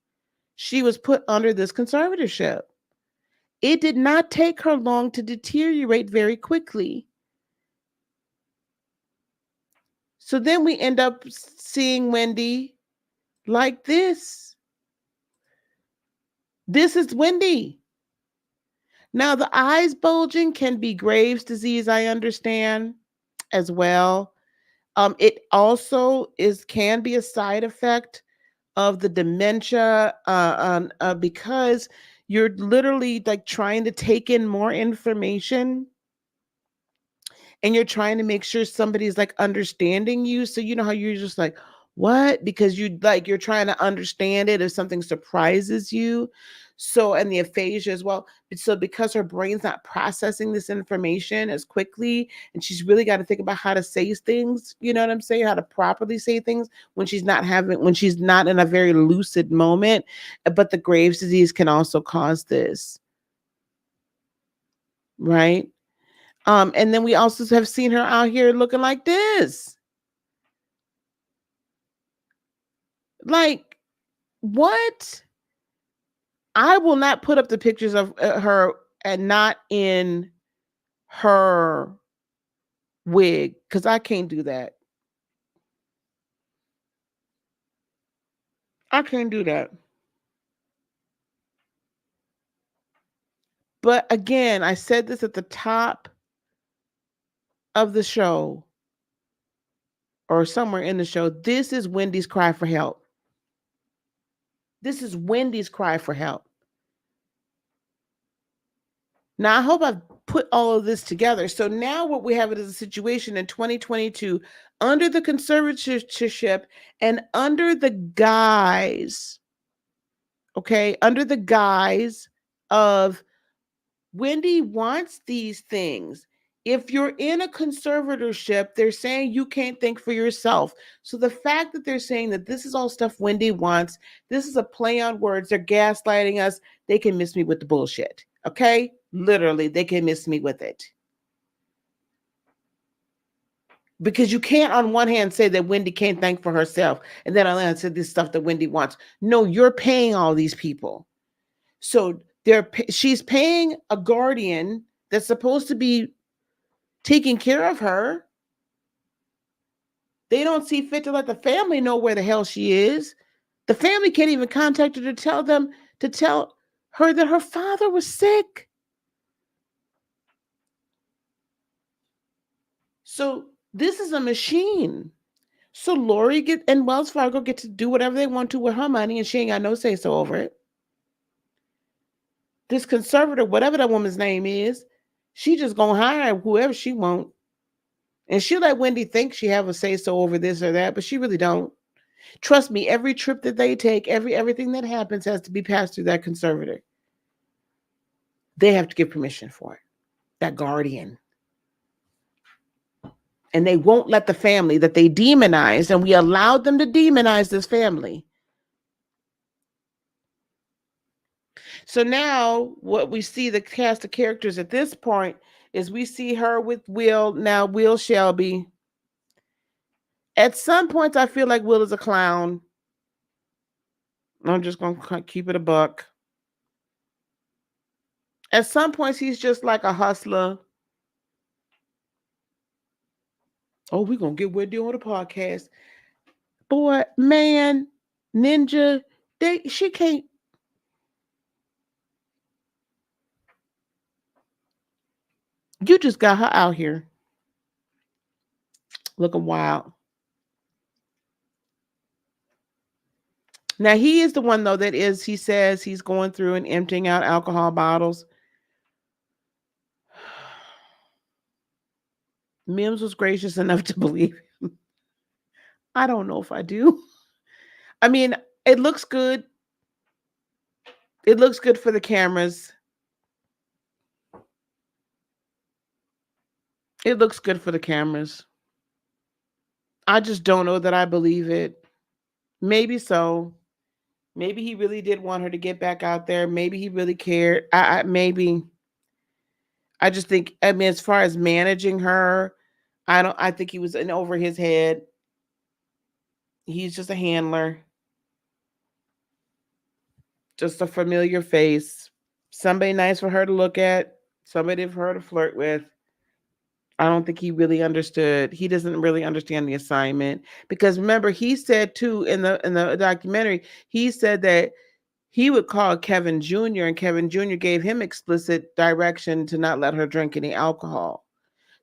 she was put under this conservatorship. It did not take her long to deteriorate very quickly. So then we end up seeing Wendy like this. This is Wendy. Now, the eyes bulging can be Graves' disease, I understand, as well. It also can be a side effect of the dementia because you're literally like trying to take in more information and you're trying to make sure somebody's like understanding you. So you know how you're just like, what? Because you're trying to understand it if something surprises you. So, and the aphasia as well. So because her brain's not processing this information as quickly, and she's really got to think about how to say things, you know what I'm saying? How to properly say things when she's not in a very lucid moment. But the Graves' disease can also cause this. Right? And then we also have seen her out here looking like this. Like, what? I will not put up the pictures of her and not in her wig because I can't do that. I can't do that. But again, I said this at the top of the show or somewhere in the show. This is Wendy's cry for help. This is Wendy's cry for help. Now, I hope I've put all of this together. So now what we have is a situation in 2022 under the conservatorship and under the guise of Wendy wants these things. If you're in a conservatorship, they're saying you can't think for yourself. So the fact that they're saying that this is all stuff Wendy wants, this is a play on words, they're gaslighting us, they can miss me with the bullshit. Okay? Literally, they can miss me with it. Because you can't on one hand say that Wendy can't think for herself, and then on the other hand say this stuff that Wendy wants. No, you're paying all these people. So she's paying a guardian that's supposed to be taking care of her. They don't see fit to let the family know where the hell she is. The family can't even contact her to tell her that her father was sick. So this is a machine. So Lori and Wells Fargo get to do whatever they want to with her money, and she ain't got no say so over it. This conservator, whatever that woman's name is, she just gonna hire whoever she want. And she'll let Wendy think she have a say so over this or that, but she really don't. Trust me, every trip that they take, everything that happens has to be passed through that conservator. They have to give permission for it. That guardian. And they won't let the family that they demonized, and we allowed them to demonize this family. So now what we see, the cast of characters at this point, is we see her with Will, now Will Shelby. At some points, I feel like Will is a clown. I'm just going to keep it a buck. At some points, he's just like a hustler. Oh, we're going to get Wendy on the podcast. Boy, man, Ninja, she can't. You just got her out here looking wild. Now, he is the one, though, he says he's going through and emptying out alcohol bottles. Mims was gracious enough to believe him. I don't know if I do. I mean, it looks good. It looks good for the cameras. It looks good for the cameras. I just don't know that I believe it. Maybe so. Maybe he really did want her to get back out there. Maybe he really cared. Maybe. I just think, I mean, as far as managing her, I think he was in over his head. He's just a handler. Just a familiar face. Somebody nice for her to look at. Somebody for her to flirt with. I don't think he really understood. He doesn't really understand the assignment, because remember, he said too in the documentary, he said that he would call Kevin Jr. and Kevin Jr. gave him explicit direction to not let her drink any alcohol.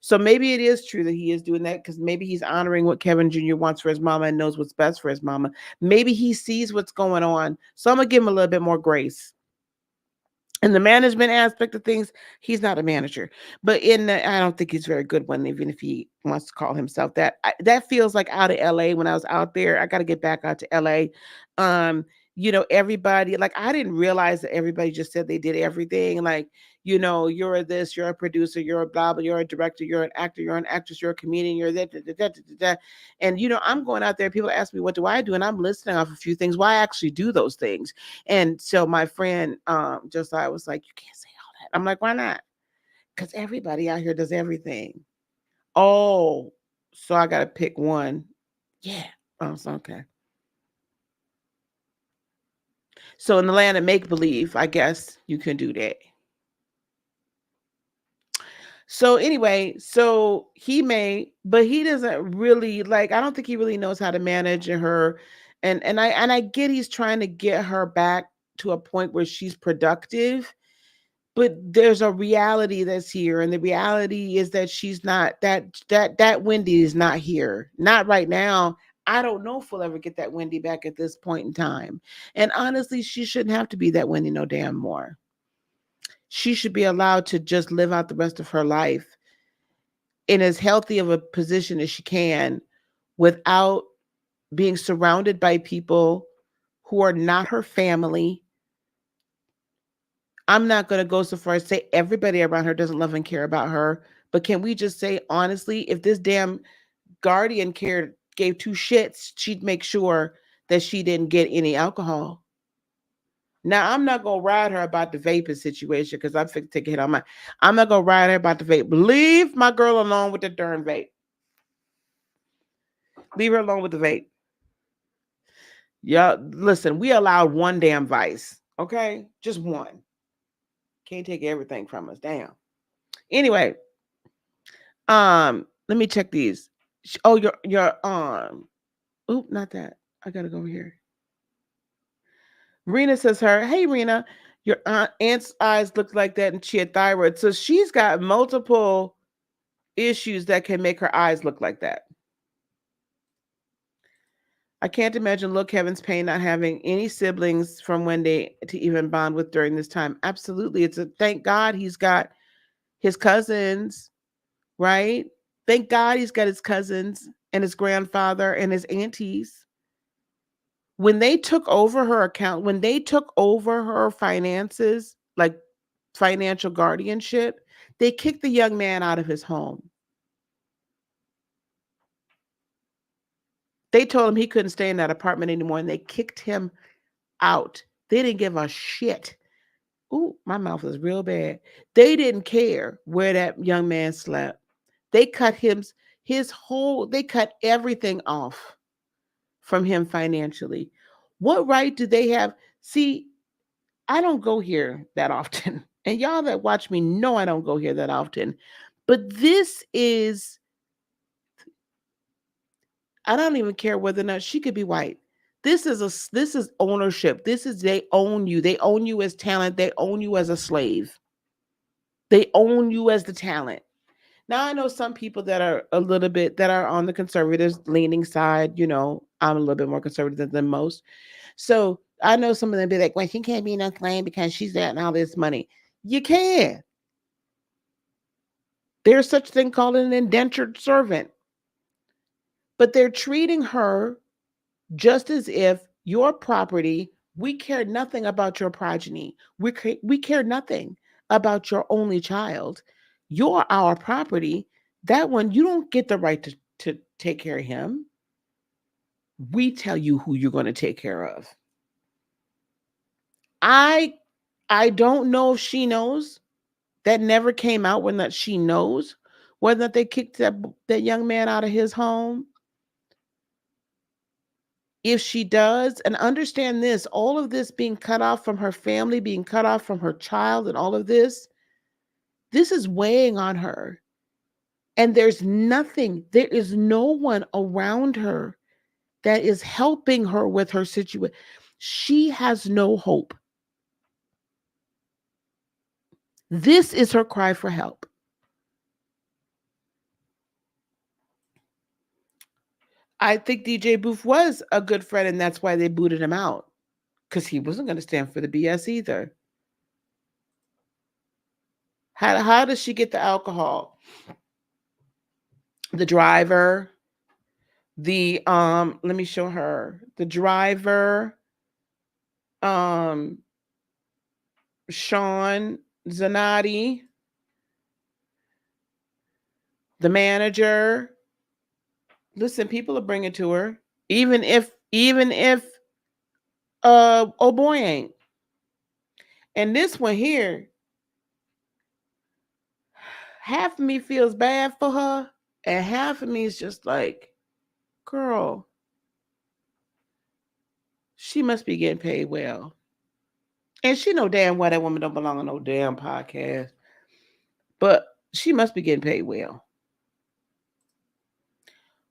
So maybe it is true that he is doing that, because maybe he's honoring what Kevin Jr. wants for his mama and knows what's best for his mama. Maybe he sees what's going on. So I'm going to give him a little bit more grace. In the management aspect of things, he's not a manager. But I don't think he's a very good one, even if he wants to call himself that. That feels like out of LA when I was out there. I got to get back out to LA. Everybody, like, I didn't realize that everybody just said they did everything. Like, you're this, you're a producer, you're a blah, blah, you're a director, you're an actor, you're an actress, you're a comedian, you're that. And, I'm going out there, people ask me, what do I do? And I'm listing off a few things, why I actually do those things. And so my friend, Josiah was like, you can't say all that. I'm like, why not? Because everybody out here does everything. Oh, so I got to pick one. Yeah. Oh, it's okay. So in the land of make-believe, I guess you can do that. So anyway, but he doesn't really, like, I don't think he really knows how to manage her. And I get he's trying to get her back to a point where she's productive, but there's a reality that's here. And the reality is that she's not, that Wendy is not here. Not right now. I don't know if we'll ever get that Wendy back at this point in time. And honestly, she shouldn't have to be that Wendy no damn more. She should be allowed to just live out the rest of her life in as healthy of a position as she can, without being surrounded by people who are not her family. I'm not going to go so far as say everybody around her doesn't love and care about her, But can we just say honestly, if this damn guardian gave two shits, she'd make sure that she didn't get any alcohol. Now I'm not gonna ride her about the vaping situation because I'm fixing to take a hit on my. I'm not gonna ride her about the vape. Leave my girl alone with the darn vape. Leave her alone with the vape. Yeah, listen, we allowed one damn vice. Okay, just one. Can't take everything from us. Damn. Anyway, let me check these. Oh, your oop, not that. I gotta go over here. Rena says hey Rena, your aunt's eyes look like that and she had thyroid. So she's got multiple issues that can make her eyes look like that. I can't imagine little Kevin's pain not having any siblings from Wendy to even bond with during this time. Absolutely. Thank God he's got his cousins, right? Thank God he's got his cousins and his grandfather and his aunties. When they took over her account, when they took over her finances, like financial guardianship, they kicked the young man out of his home. They told him he couldn't stay in that apartment anymore and they kicked him out. They didn't give a shit. Ooh, my mouth is real bad. They didn't care where that young man slept. They cut they cut everything off from him financially. What right do they have? See, I don't go here that often. And y'all that watch me know I don't go here that often. But this is, I don't even care whether or not she could be white. This is ownership. They own you. They own you as talent. They own you as a slave. They own you as the talent. Now I know some people that are on the conservative leaning side. You know, I'm a little bit more conservative than most. So I know some of them be like, well, she can't be in a claim because she's got all this money. You can. There's such a thing called an indentured servant. But they're treating her just as if your property, we care nothing about your progeny. We care nothing about your only child. You're our property. That one, you don't get the right to take care of him. We tell you who you're going to take care of. I don't know if she knows. That never came out when that she knows whether they kicked that young man out of his home. If she does, and understand this, all of this being cut off from her family, being cut off from her child, and all of this is weighing on her. And there is no one around her that is helping her with her situation. She has no hope. This is her cry for help. I think DJ Booth was a good friend, and that's why they booted him out. Because he wasn't going to stand for the BS either. How does she get the alcohol? The driver, let me show her. The driver, Sean Zanotti, the manager. Listen, people are bringing to her. Even if oh boy ain't. And this one here, half of me feels bad for her, and half of me is just like, girl, she must be getting paid well. And she know damn well that woman don't belong on no damn podcast. But she must be getting paid well.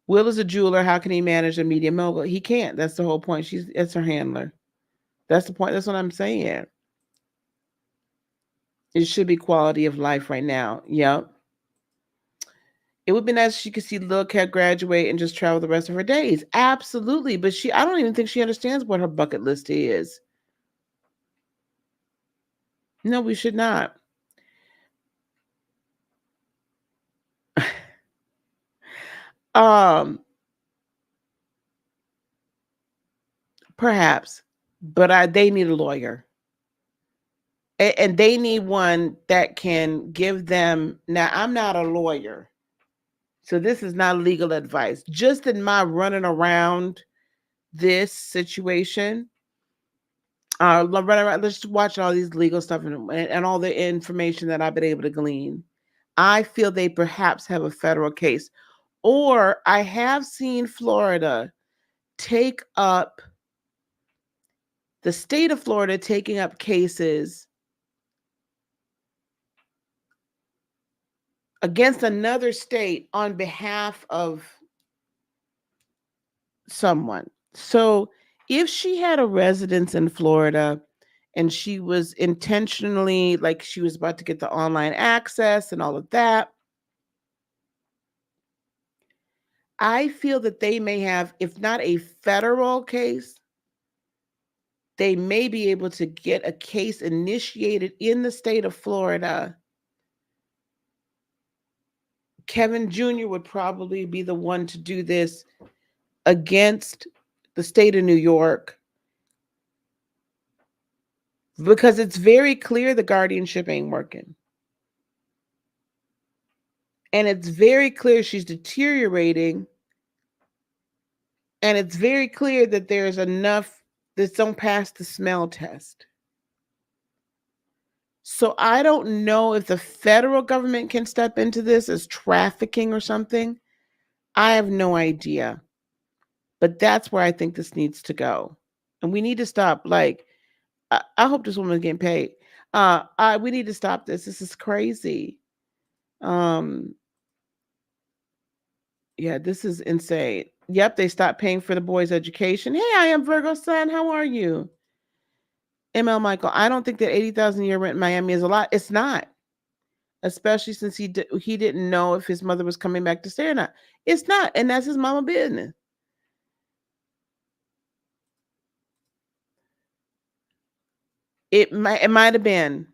Will is a jeweler. How can he manage a media mogul? He can't. That's the whole point. It's her handler. That's the point. That's what I'm saying. It should be quality of life right now. Yep. It would be nice if she could see Lil Cat graduate and just travel the rest of her days. Absolutely. But I don't even think she understands what her bucket list is. No, we should not. Perhaps. But they need a lawyer. And they need one that can give them. Now, I'm not a lawyer, so this is not legal advice. Just in my running around this situation, running around, just watching all these legal stuff and all the information that I've been able to glean, I feel they perhaps have a federal case. Or I have seen Florida take up, the state of Florida taking up cases against another state on behalf of someone. So if she had a residence in Florida and she was intentionally, like she was about to get the online access and all of that, I feel that they may have, if not a federal case, they may be able to get a case initiated in the state of Florida. Kevin Jr. would probably be the one to do this against the state of New York, because it's very clear the guardianship ain't working. And it's very clear she's deteriorating. And it's very clear that there's enough that don't pass the smell test. So I don't know if the federal government can step into this as trafficking or something. I have no idea. But that's where I think this needs to go. And we need to stop. Like, I hope this woman's getting paid. We need to stop this. This is crazy. Yeah, this is insane. Yep, they stopped paying for the boys' education. Hey, I am Virgo Sun. How are you? ML Michael, I don't think that 80,000 a year rent in Miami is a lot. It's not, especially since he didn't know if his mother was coming back to stay or not. It's not, and that's his mama business. It might have been.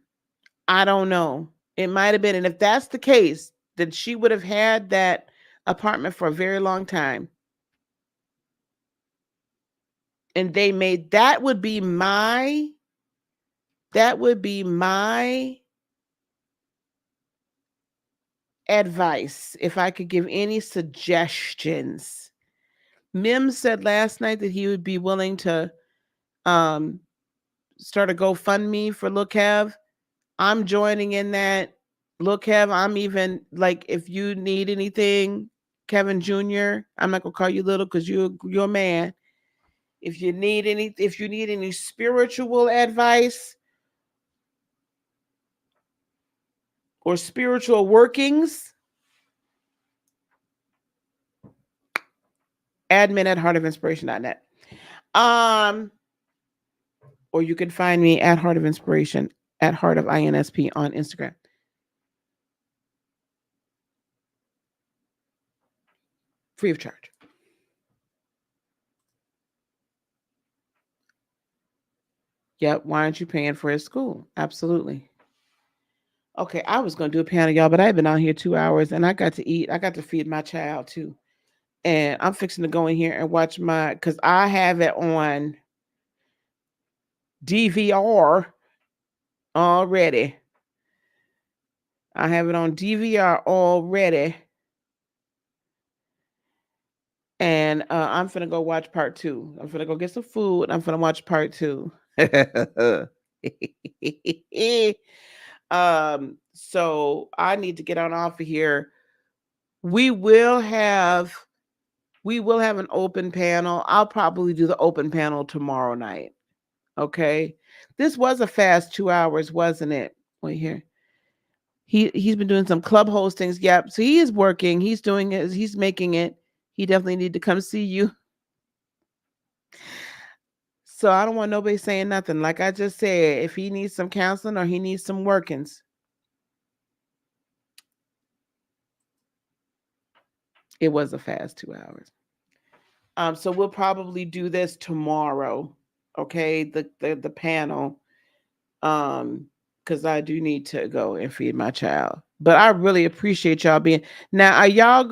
I don't know. It might have been, and if that's the case, then she would have had that apartment for a very long time. And they made that would be my advice if I could give any suggestions. Mims said last night that he would be willing to start a GoFundMe for Look Kev. I'm joining in that. Look Kev, I'm even like, if you need anything, Kevin Jr., I'm not gonna call you little because you're a man. If you need any spiritual advice or spiritual workings, admin@heartofinspiration.net. Or you can find me at Heart of Inspiration, at Heart of INSP on Instagram. Free of charge. Yep. Why aren't you paying for his school? Absolutely. Okay, I was going to do a panel, y'all, but I've been out here 2 hours and I got to eat. I got to feed my child too. And I'm fixing to go in here and watch because I have it on DVR already. I have it on DVR already. And I'm finna go watch part 2. I'm finna go get some food. I'm finna watch part 2. So I need to get on off of here. We will have an open panel. I'll probably do the open panel tomorrow night. Okay. This was a fast 2 hours, wasn't it? Wait here. He's been doing some club hostings. Yep. So he is working. He's doing it. He's making it. He definitely need to come see you. So I don't want nobody saying nothing. Like I just said, if he needs some counseling or he needs some workings, it was a fast 2 hours. So we'll probably do this tomorrow. Okay, the panel. Because I do need to go and feed my child. But I really appreciate y'all being. Now, are y'all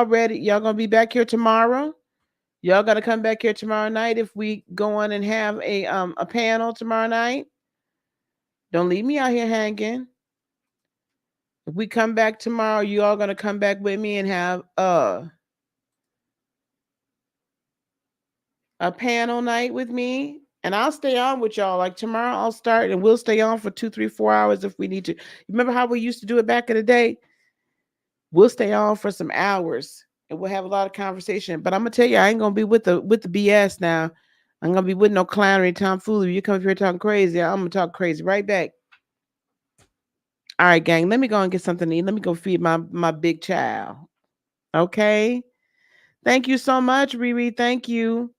ready? Y'all gonna be back here tomorrow? Y'all gotta come back here tomorrow night if we go on and have a panel tomorrow night. Don't leave me out here hanging. If we come back tomorrow, you all gonna come back with me and have a panel night with me. And I'll stay on with y'all. Like tomorrow I'll start and we'll stay on for 2, 3, 4 hours if we need to. Remember how we used to do it back in the day? We'll stay on for some hours and we'll have a lot of conversation. But I'm gonna tell you, I ain't gonna be with the BS now. I'm gonna be with no clownery, tomfoolery. You come up here talking crazy, I'm gonna talk crazy right back. All right, gang. Let me go and get something to eat. Let me go feed my big child. Okay. Thank you so much, Riri. Thank you.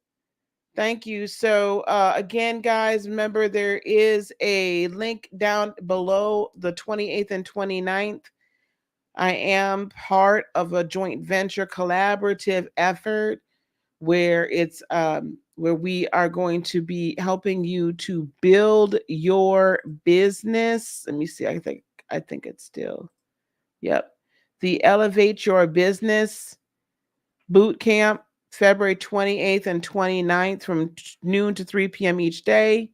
Thank you. So again, guys, remember there is a link down below the 28th and 29th. I am part of a joint venture collaborative effort where it's where we are going to be helping you to build your business. Let me see. I think it's still. Yep. The Elevate Your Business bootcamp, February 28th and 29th from noon to 3 p.m. each day.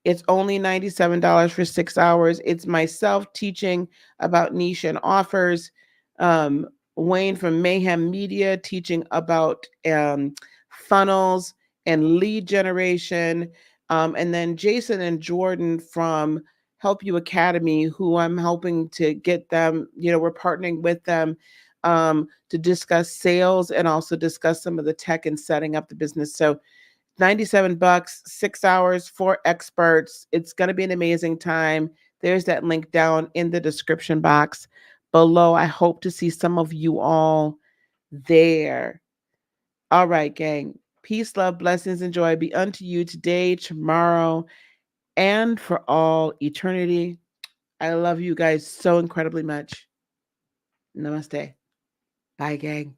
It's only $97 for 6 hours. It's myself teaching about niche and offers. Wayne from Mayhem Media teaching about funnels and lead generation. And then Jason and Jordan from Help You Academy, who I'm helping to get them, we're partnering with them to discuss sales and also discuss some of the tech and setting up the business. So $97, 6 hours, 4 experts. It's going to be an amazing time. There's that link down in the description box below. I hope to see some of you all there. All right, gang. Peace, love, blessings, and joy be unto you today, tomorrow, and for all eternity. I love you guys so incredibly much. Namaste. Bye, gang.